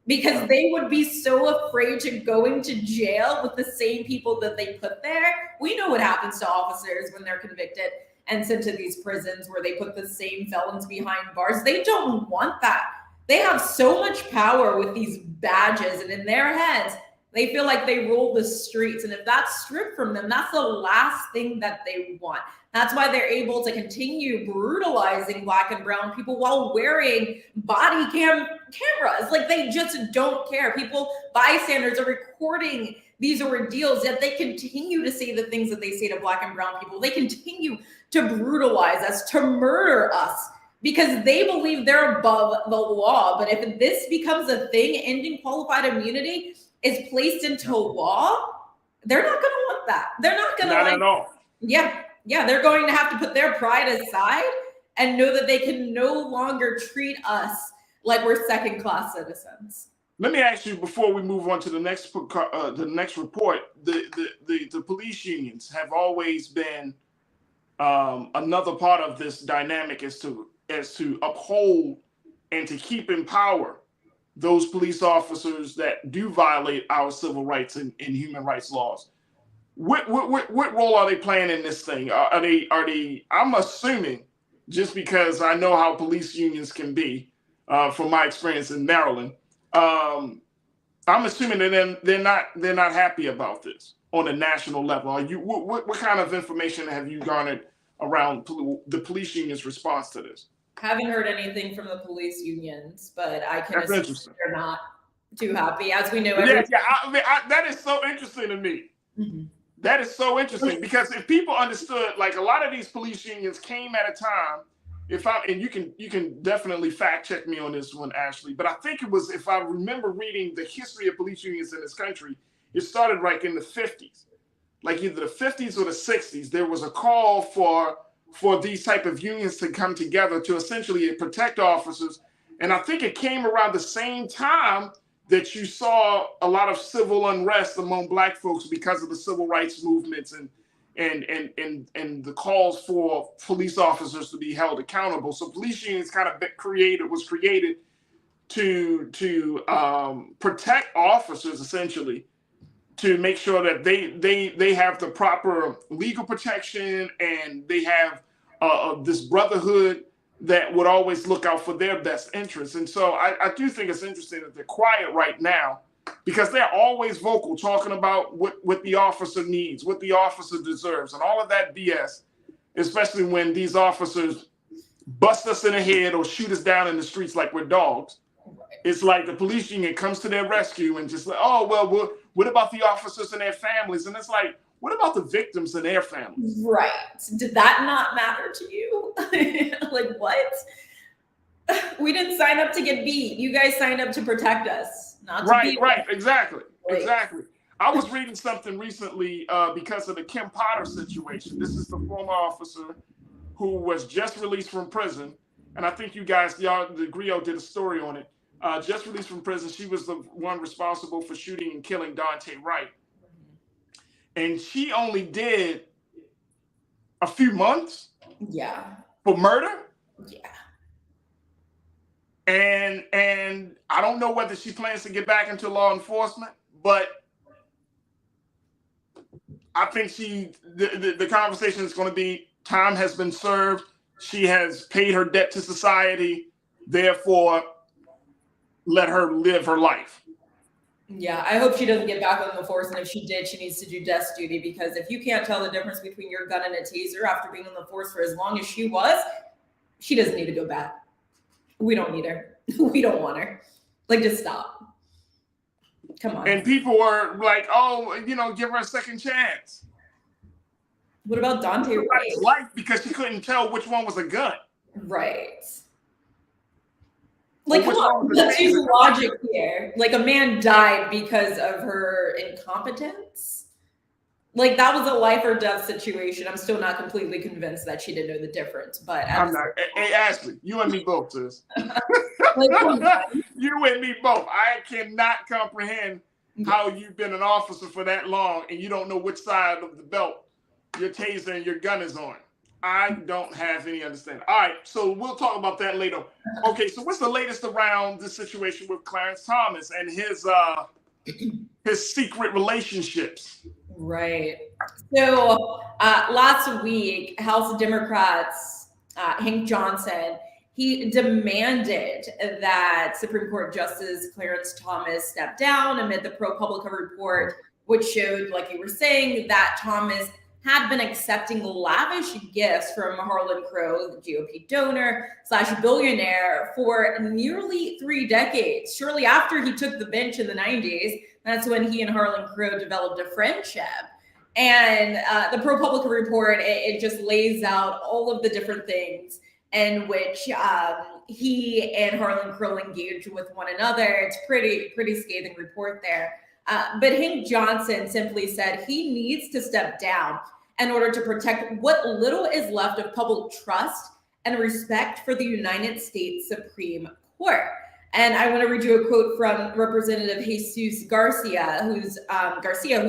[SPEAKER 21] because they would be so afraid to going to jail with the same people that they put there. We know what happens to officers when they're convicted and sent to these prisons where they put the same felons behind bars. They don't want that. They have so much power with these badges, and in their heads, they feel like they rule the streets. And if that's stripped from them, that's the last thing that they want. That's why they're able to continue brutalizing Black and brown people while wearing body cameras. Like, they just don't care. People, bystanders, are recording these ordeals, yet they continue to say the things that they say to Black and brown people. They continue to brutalize us, to murder us, because they believe they're above the law. But if this becomes a thing, ending qualified immunity is placed into law, they're not going to want that. They're not going to
[SPEAKER 1] Not at all.
[SPEAKER 21] Yeah, they're going to have to put their pride aside and know that they can no longer treat us like we're second-class citizens.
[SPEAKER 1] Let me ask you before we move on to the next report. The police unions have always been another part of this dynamic as to uphold and to keep in power those police officers that do violate our civil rights and human rights laws. What role are they playing in this thing? Are they? I'm assuming, just because I know how police unions can be, from my experience in Maryland, I'm assuming that they're not happy about this on a national level. Are you? What kind of information have you garnered around the police unions' response to this?
[SPEAKER 21] Haven't heard anything from the police unions, but I can assume they're not too happy. As we know,
[SPEAKER 1] that is so interesting to me. Mm-hmm. That is so interesting, because if people understood, like, a lot of these police unions came at a time, and you can definitely fact check me on this one, Ashley, but I think it was, if I remember reading the history of police unions in this country, it started like in the 50s, like either the 50s or the 60s. There was a call for these type of unions to come together to essentially protect officers. And I think it came around the same time that you saw a lot of civil unrest among Black folks because of the civil rights movements and the calls for police officers to be held accountable. So police unions kind of was created to protect officers, essentially, to make sure that they have the proper legal protection, and they have this brotherhood that would always look out for their best interests. And so I do think it's interesting that they're quiet right now, because they're always vocal, talking about what the officer needs, what the officer deserves, and all of that BS, especially when these officers bust us in the head or shoot us down in the streets like we're dogs. It's like the police union comes to their rescue and just like, oh, well, what about the officers and their families? And it's like, what about the victims and their families?
[SPEAKER 21] Right. Did that not matter to you? Like, what? We didn't sign up to get beat. You guys signed up to protect us, not to beat us. Right.
[SPEAKER 1] Exactly. I was reading something recently because of the Kim Potter situation. This is the former officer who was just released from prison. And I think the Griot did a story on it. Just released from prison. She was the one responsible for shooting and killing Daunte Wright. And she only did a few months.
[SPEAKER 21] Yeah.
[SPEAKER 1] For murder.
[SPEAKER 21] Yeah.
[SPEAKER 1] And I don't know whether she plans to get back into law enforcement, but I think the conversation is going to be, time has been served. She has paid her debt to society. Therefore, let her live her life.
[SPEAKER 21] Yeah, I hope she doesn't get back on the force, and if she did, she needs to do desk duty, because if you can't tell the difference between your gun and a taser after being on the force for as long as she was, she doesn't need to go back. We don't need her. We don't want her. Like, just stop. Come on.
[SPEAKER 1] And people were like, oh, give her a second chance.
[SPEAKER 21] What about Daunte Wright?
[SPEAKER 1] Life, because she couldn't tell which one was a gun.
[SPEAKER 21] Right. Like, come on, let's use logic here. Like, a man died because of her incompetence. Like, that was a life or death situation. I'm still not completely convinced that she didn't know the difference. But
[SPEAKER 1] I'm not. Hey, Ashley, you and me both, sis. You and me both. I cannot comprehend how you've been an officer for that long and you don't know which side of the belt your taser and your gun is on. I don't have any understanding. All right, so we'll talk about that later. Okay, so what's the latest around this situation with Clarence Thomas and his secret relationships?
[SPEAKER 21] Right. So last week, House Democrats, Hank Johnson, he demanded that Supreme Court Justice Clarence Thomas step down amid the ProPublica report, which showed, like you were saying, that Thomas had been accepting lavish gifts from Harlan Crow, the GOP donor / billionaire, for nearly 3 decades. Shortly after he took the bench in the 90s, that's when he and Harlan Crow developed a friendship. And the ProPublica report, it just lays out all of the different things in which he and Harlan Crow engaged with one another. It's pretty scathing report there. But Hank Johnson simply said he needs to step down in order to protect what little is left of public trust and respect for the United States Supreme Court. And I want to read you a quote from Representative Jesus Garcia, who's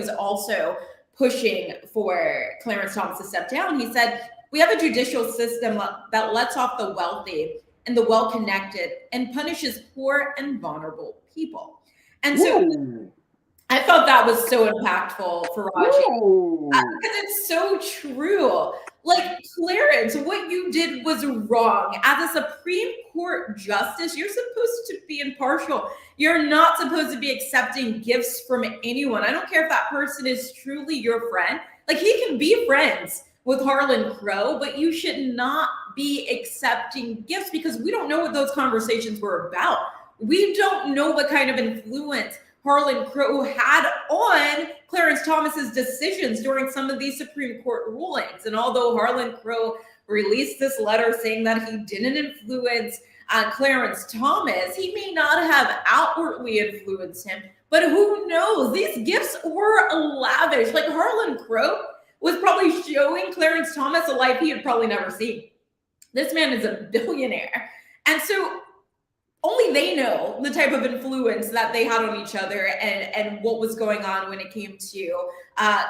[SPEAKER 21] also pushing for Clarence Thomas to step down. He said, "We have a judicial system that lets off the wealthy and the well-connected and punishes poor and vulnerable people." And so I thought that was so impactful for Raji, because it's so true. Like, Clarence, what you did was wrong. As a Supreme Court justice, you're supposed to be impartial. You're not supposed to be accepting gifts from anyone. I don't care if that person is truly your friend. Like, he can be friends with Harlan Crow, but you should not be accepting gifts, because we don't know what those conversations were about. We don't know what kind of influence Harlan Crow had on Clarence Thomas's decisions during some of these Supreme Court rulings. And although Harlan Crow released this letter saying that he didn't influence Clarence Thomas, he may not have outwardly influenced him, but who knows? These gifts were lavish. Like, Harlan Crow was probably showing Clarence Thomas a life he had probably never seen. This man is a billionaire. And so only they know the type of influence that they had on each other and what was going on when it came to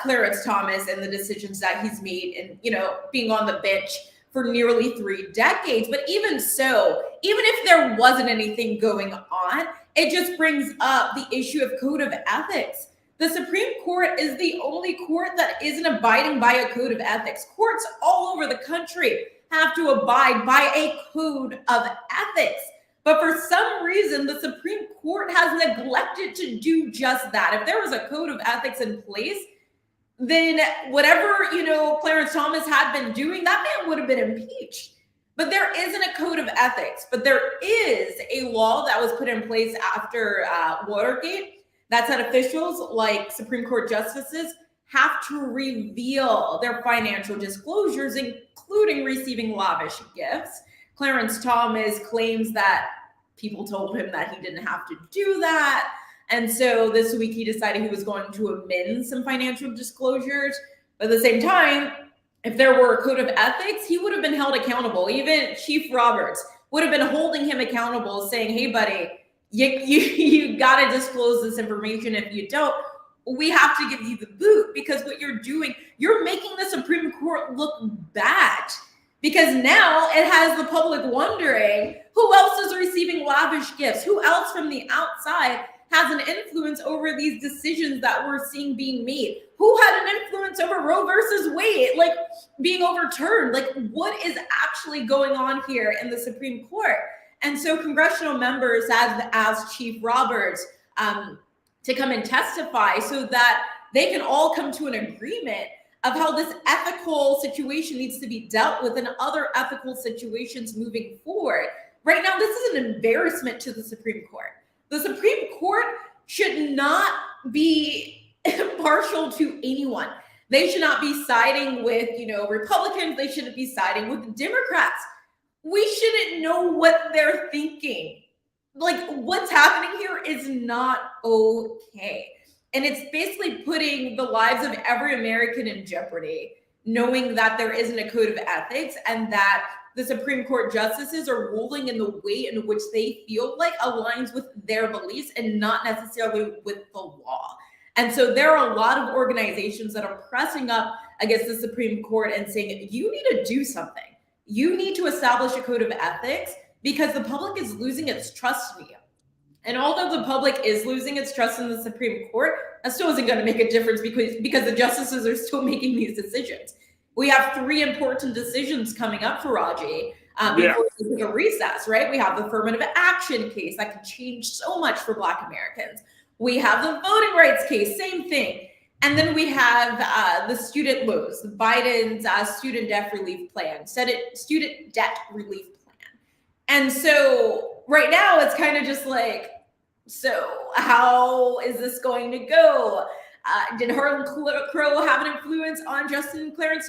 [SPEAKER 21] Clarence Thomas and the decisions that he's made, and, you know, being on the bench for nearly 3 decades. But even so, even if there wasn't anything going on, it just brings up the issue of code of ethics. The Supreme Court is the only court that isn't abiding by a code of ethics. Courts all over the country have to abide by a code of ethics. But for some reason, the Supreme Court has neglected to do just that. If there was a code of ethics in place, then whatever, you know, Clarence Thomas had been doing, that man would have been impeached. But there isn't a code of ethics. But there is a law that was put in place after Watergate that said officials like Supreme Court justices have to reveal their financial disclosures, including receiving lavish gifts. Clarence Thomas claims that people told him that he didn't have to do that. And so this week he decided he was going to amend some financial disclosures. But at the same time, if there were a code of ethics, he would have been held accountable. Even Chief Roberts would have been holding him accountable, saying, hey, buddy, you got to disclose this information. If you don't, we have to give you the boot, because what you're doing, you're making the Supreme Court look bad. Because now it has the public wondering who else is receiving lavish gifts, who else from the outside has an influence over these decisions that we're seeing being made, who had an influence over Roe versus Wade, like being overturned, like what is actually going on here in the Supreme Court. And so congressional members have asked Chief Roberts to come and testify so that they can all come to an agreement of how this ethical situation needs to be dealt with in other ethical situations moving forward. Right now, this is an embarrassment to the Supreme Court. The Supreme Court should not be impartial to anyone. They should not be siding with, Republicans. They shouldn't be siding with Democrats. We shouldn't know what they're thinking. Like, what's happening here is not okay. And it's basically putting the lives of every American in jeopardy, knowing that there isn't a code of ethics and that the Supreme Court justices are ruling in the way in which they feel like aligns with their beliefs and not necessarily with the law. And so there are a lot of organizations that are pressing up against the Supreme Court and saying, you need to do something. You need to establish a code of ethics because the public is losing its trust in you. And although the public is losing its trust in the Supreme Court, that still isn't going to make a difference because the justices are still making these decisions. We have 3 important decisions coming up for Raji before we take a recess, right? We have the affirmative action case that can change so much for Black Americans. We have the voting rights case, same thing. And then we have the student loans, Biden's student debt relief plan, student debt relief plan. And so right now it's kind of just like, so how is this going to go? Did Harlan Crow have an influence on Justice Clarence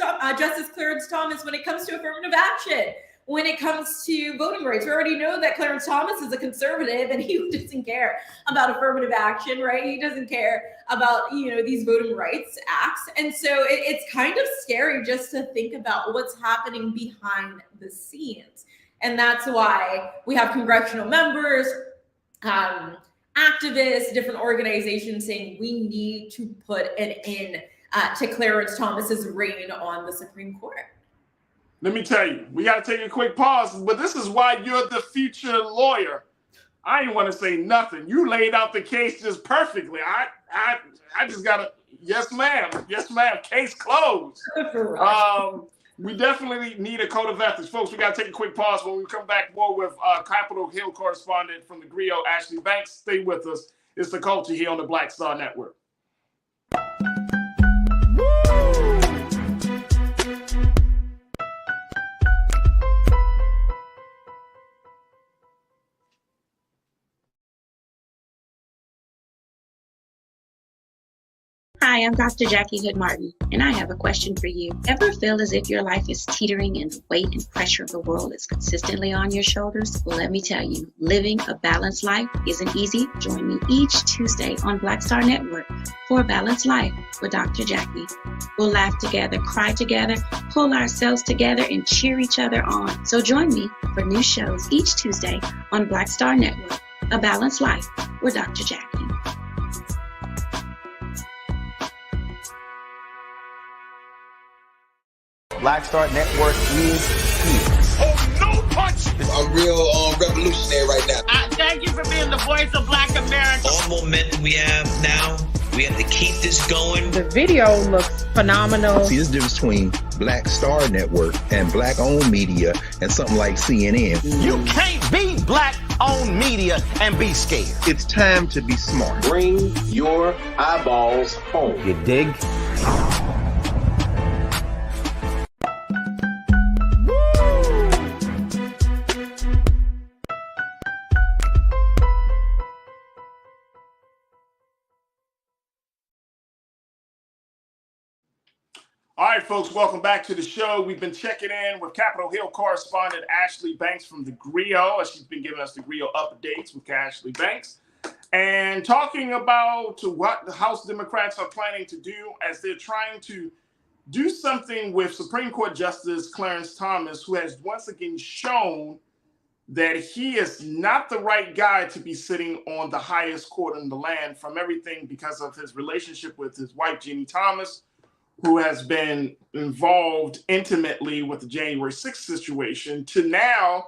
[SPEAKER 21] Thomas when it comes to affirmative action? When it comes to voting rights, we already know that Clarence Thomas is a conservative and he doesn't care about affirmative action, right? He doesn't care about, these voting rights acts. And so it's kind of scary just to think about what's happening behind the scenes. And that's why we have congressional members, activists, different organizations saying we need to put an end to Clarence Thomas's reign on the Supreme Court.
[SPEAKER 1] Let me tell you, we got to take a quick pause, but this is why you're the future lawyer. I didn't want to say nothing. You laid out the case just perfectly. I just got to, yes, ma'am. Yes, ma'am. Case closed. We definitely need a code of ethics. Folks, we got to take a quick pause. When we come back, more with Capitol Hill correspondent from the Griot, Ashley Banks. Stay with us. It's The Culture here on the Black Star Network.
[SPEAKER 16] Hi, I'm Dr. Jackie Hood Martin, and I have a question for you. Ever feel as if your life is teetering and the weight and pressure of the world is consistently on your shoulders? Well, let me tell you, living a balanced life isn't easy. Join me each Tuesday on Black Star Network for A Balanced Life with Dr. Jackie. We'll laugh together, cry together, pull ourselves together, and cheer each other on. So join me for new shows each Tuesday on Black Star Network, A Balanced Life with Dr. Jackie.
[SPEAKER 3] Black Star Network is here.
[SPEAKER 4] Oh, no punch! I'm real revolutionary right now.
[SPEAKER 5] Thank you for being the voice of Black America.
[SPEAKER 6] All momentum we have now, we have to keep this going.
[SPEAKER 7] The video looks phenomenal.
[SPEAKER 8] See, there's a difference between Black Star Network and Black-owned media and something like CNN.
[SPEAKER 3] You can't be Black-owned media and be scared.
[SPEAKER 8] It's time to be smart.
[SPEAKER 9] Bring your eyeballs home.
[SPEAKER 3] You dig?
[SPEAKER 1] All right, folks, welcome back to the show. We've been checking in with Capitol Hill correspondent Ashley Banks from the Griot. She's been giving us the Griot updates with Ashley Banks and talking about what the House Democrats are planning to do as they're trying to do something with Supreme Court Justice Clarence Thomas, who has once again shown that he is not the right guy to be sitting on the highest court in the land, from everything because of his relationship with his wife, Jeannie Thomas, who has been involved intimately with the January 6th situation, to now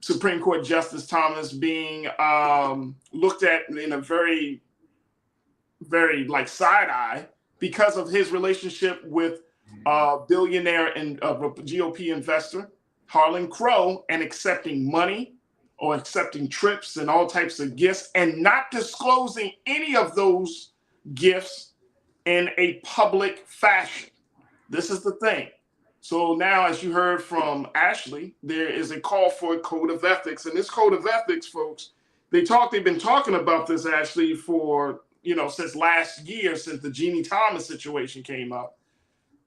[SPEAKER 1] Supreme Court Justice Thomas being looked at in a very, very side eye because of his relationship with billionaire and GOP investor Harlan Crow, and accepting money or accepting trips and all types of gifts and not disclosing any of those gifts in a public fashion. This is the thing. So now, as you heard from Ashley, there is a call for a code of ethics. And this code of ethics, folks, they've been talking about this, Ashley, for, since last year, since the Jeannie Thomas situation came up.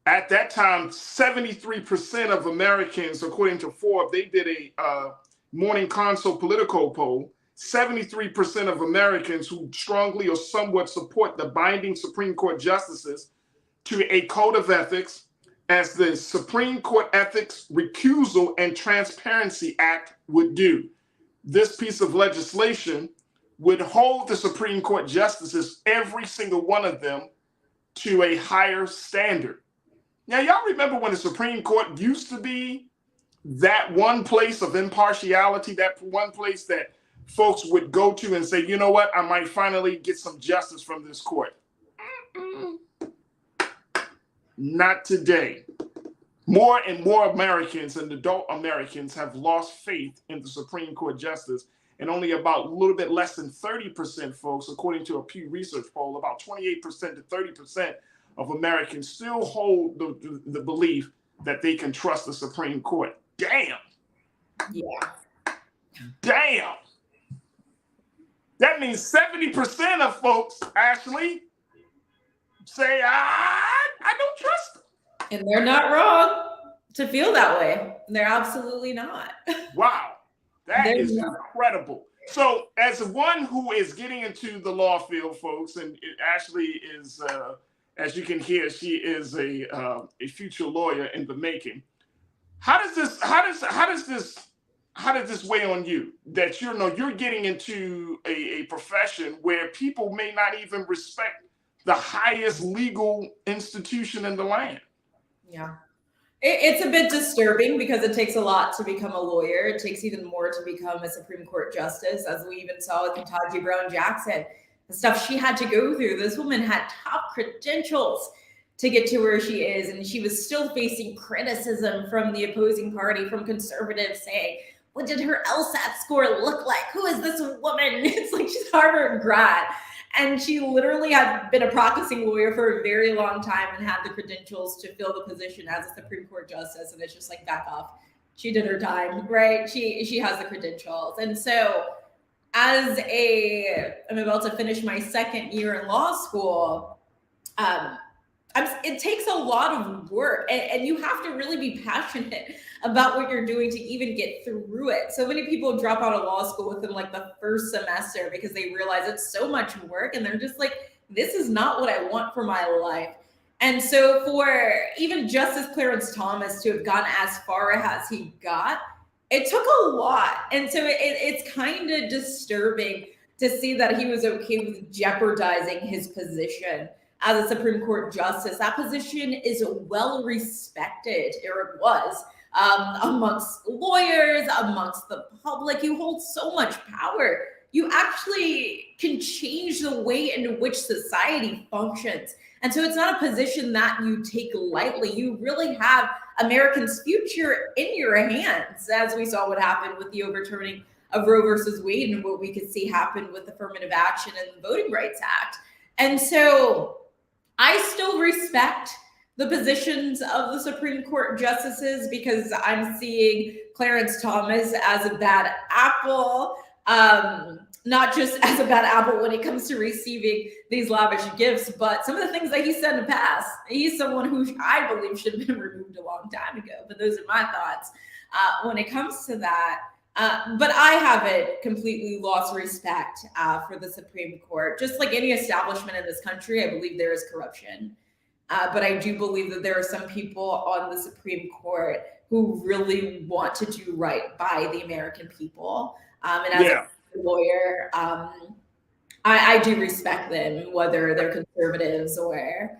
[SPEAKER 1] At that time, 73% of Americans, according to Forbes, they did a Morning Consult Politico poll, 73% of Americans who strongly or somewhat support the binding Supreme Court justices to a code of ethics as the Supreme Court Ethics Recusal and Transparency Act would do. This piece of legislation would hold the Supreme Court justices, every single one of them, to a higher standard. Now, y'all remember when the Supreme Court used to be that one place of impartiality, that one place that folks would go to and say, you know what, I might finally get some justice from this court. Not today. More and more Americans and adult Americans have lost faith in the Supreme Court justice, and only about a little bit less than 30%, folks, according to a Pew Research poll, about 28% to 30% of Americans still hold the belief that they can trust the Supreme Court. Damn.
[SPEAKER 21] Yeah.
[SPEAKER 1] Damn. That means 70% of folks, Ashley, say, I don't trust them.
[SPEAKER 21] And they're not wrong to feel that way. They're absolutely not.
[SPEAKER 1] Wow. That is incredible. So as one who is getting into the law field, folks, and Ashley is, as you can hear, she is a future lawyer in the making. How does this weigh on you that you're getting into a profession where people may not even respect the highest legal institution in the land?
[SPEAKER 21] Yeah. It's a bit disturbing because it takes a lot to become a lawyer. It takes even more to become a Supreme Court justice, as we even saw with Ketanji Brown Jackson. The stuff she had to go through. This woman had top credentials to get to where she is, and she was still facing criticism from the opposing party, from conservatives saying, what did her LSAT score look like? Who is this woman? It's like she's Harvard grad. And she literally had been a practicing lawyer for a very long time and had the credentials to fill the position as a Supreme Court justice. And it's just like, back off. She did her time, right? She has the credentials. And so I'm about to finish my second year in law school. It takes a lot of work, and you have to really be passionate about what you're doing to even get through it. So many people drop out of law school within like the first semester because they realize it's so much work, and they're just like, this is not what I want for my life. And so for even Justice Clarence Thomas to have gone as far as he got, it took a lot. And so it's kind of disturbing to see that he was okay with jeopardizing his position as a Supreme Court justice. That position is well respected, or it was, amongst lawyers, amongst the public. You hold so much power. You actually can change the way in which society functions. And so it's not a position that you take lightly. You really have Americans' future in your hands, as we saw what happened with the overturning of Roe versus Wade and what we could see happen with affirmative action and the Voting Rights Act. And so I still respect the positions of the Supreme Court justices because I'm seeing Clarence Thomas as a bad apple, not just as a bad apple when it comes to receiving these lavish gifts, but some of the things that he said in the past. He's someone who I believe should have been removed a long time ago, but those are my thoughts when it comes to that. But I haven't completely lost respect for the Supreme Court. Just like any establishment in this country, I believe there is corruption. But I do believe that there are some people on the Supreme Court who really want to do right by the American people. And as a lawyer, I do respect them, whether they're conservatives or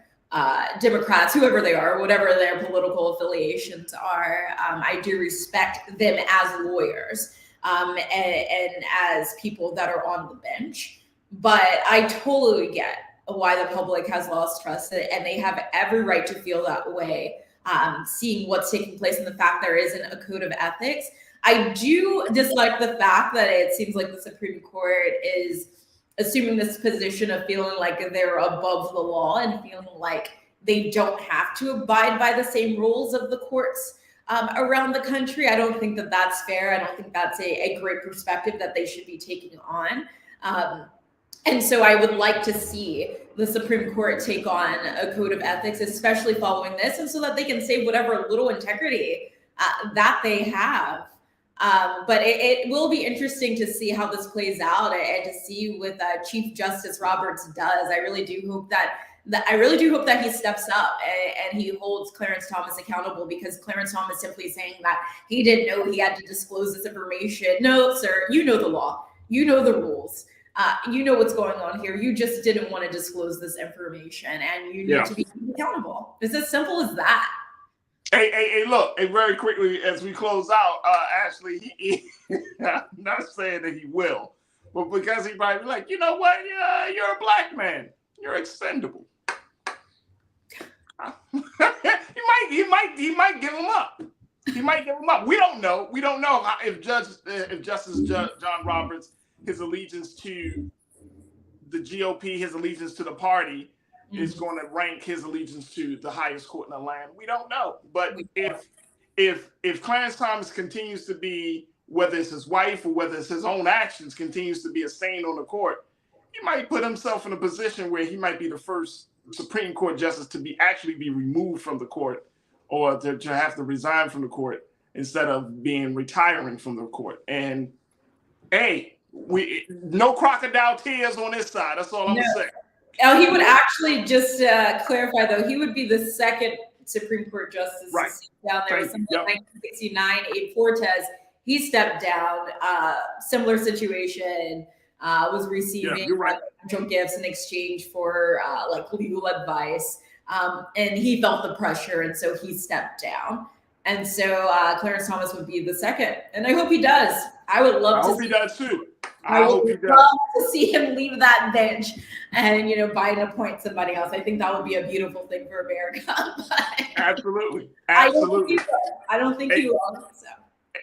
[SPEAKER 21] Democrats, whoever they are, whatever their political affiliations are. I do respect them as lawyers and as people that are on the bench. But I totally get why the public has lost trust, and they have every right to feel that way, seeing what's taking place and the fact there isn't a code of ethics. I do dislike the fact that it seems like the Supreme Court is assuming this position of feeling like they're above the law and feeling like they don't have to abide by the same rules of the courts around the country. I don't think that that's fair. I don't think that's a great perspective that they should be taking on. And so I would like to see the Supreme Court take on a code of ethics, especially following this, and so that they can save whatever little integrity that they have. But it will be interesting to see how this plays out and to see what Chief Justice Roberts does. I really do hope that he steps up and he holds Clarence Thomas accountable, because Clarence Thomas simply saying that he didn't know he had to disclose this information. No, sir, you know the law. You know the rules. you know what's going on here. You just didn't want to disclose this information, and you need to be accountable. It's as simple as that.
[SPEAKER 1] Hey, look, very quickly as we close out, Ashley, I'm not saying that he will, but because he might be like, you know what, you're a black man, you're expendable. he might give him up. He might give him up. We don't know. We don't know if Justice John Roberts, his allegiance to the GOP, his allegiance to the party, is going to rank his allegiance to the highest court in the land. We don't know. But if Clarence Thomas continues to be, whether it's his wife or whether it's his own actions, continues to be a stain on the court, he might put himself in a position where he might be the first Supreme Court justice to be removed from the court, or to have to resign from the court instead of retiring from the court. And hey, no crocodile tears on this side. That's all I'm gonna say.
[SPEAKER 21] Oh, he would actually, just clarify though, he would be the second Supreme Court justice to sit down there. Something like 1969, Abe Fortes, he stepped down. Similar situation. Was receiving financial gifts in exchange for like legal advice, and he felt the pressure, and so he stepped down. And so Clarence Thomas would be the second, and I hope he does. I would love to.
[SPEAKER 1] I hope he does too.
[SPEAKER 21] I would love to see him leave that bench and Biden appoint somebody else. I think that would be a beautiful thing for America.
[SPEAKER 1] Absolutely.
[SPEAKER 21] I don't think he will. So.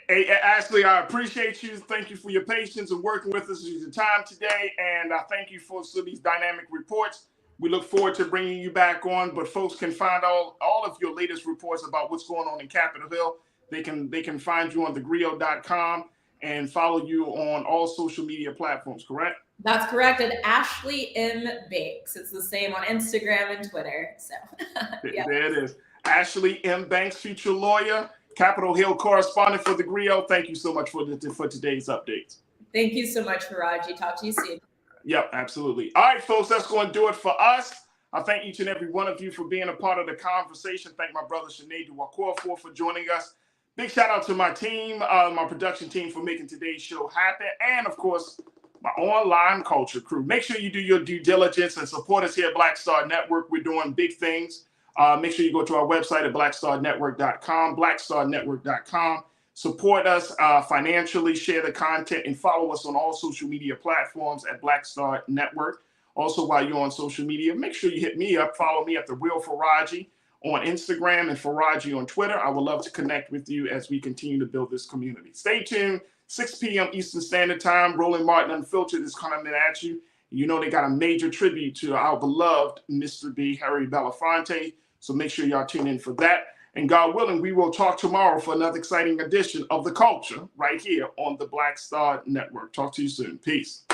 [SPEAKER 1] Hey, Ashley, I appreciate you. Thank you for your patience and working with us your time today. And I thank you for these dynamic reports. We look forward to bringing you back on, but folks can find all of your latest reports about what's going on in Capitol Hill. They can find you on thegrio.com and follow you on all social media platforms, correct?
[SPEAKER 21] That's correct. And Ashley M. Banks. It's the same on Instagram and Twitter. So
[SPEAKER 1] There it is. Ashley M. Banks, future lawyer, Capitol Hill correspondent for The Griot. Thank you so much for today's updates.
[SPEAKER 21] Thank you so much, Faraji. Talk to you soon.
[SPEAKER 1] Yep, absolutely. All right, folks, that's going to do it for us. I thank each and every one of you for being a part of the conversation. Thank my brother Sinead Duwakofor for joining us. Big shout out to my team, my production team, for making today's show happen. And of course, my online culture crew. Make sure you do your due diligence and support us here at Black Star Network. We're doing big things. Make sure you go to our website at blackstarnetwork.com, blackstarnetwork.com. Support us financially, share the content, and follow us on all social media platforms at Black Star Network. Also, while you're on social media, make sure you hit me up. Follow me at The Real Faraji on Instagram and Faraji on Twitter. I would love to connect with you as we continue to build this community. Stay tuned. 6 p.m. Eastern Standard Time. Roland Martin Unfiltered is coming at you. You know they got a major tribute to our beloved Mr. B, Harry Belafonte. So make sure y'all tune in for that. And God willing, we will talk tomorrow for another exciting edition of The Culture right here on the Black Star Network. Talk to you soon. Peace.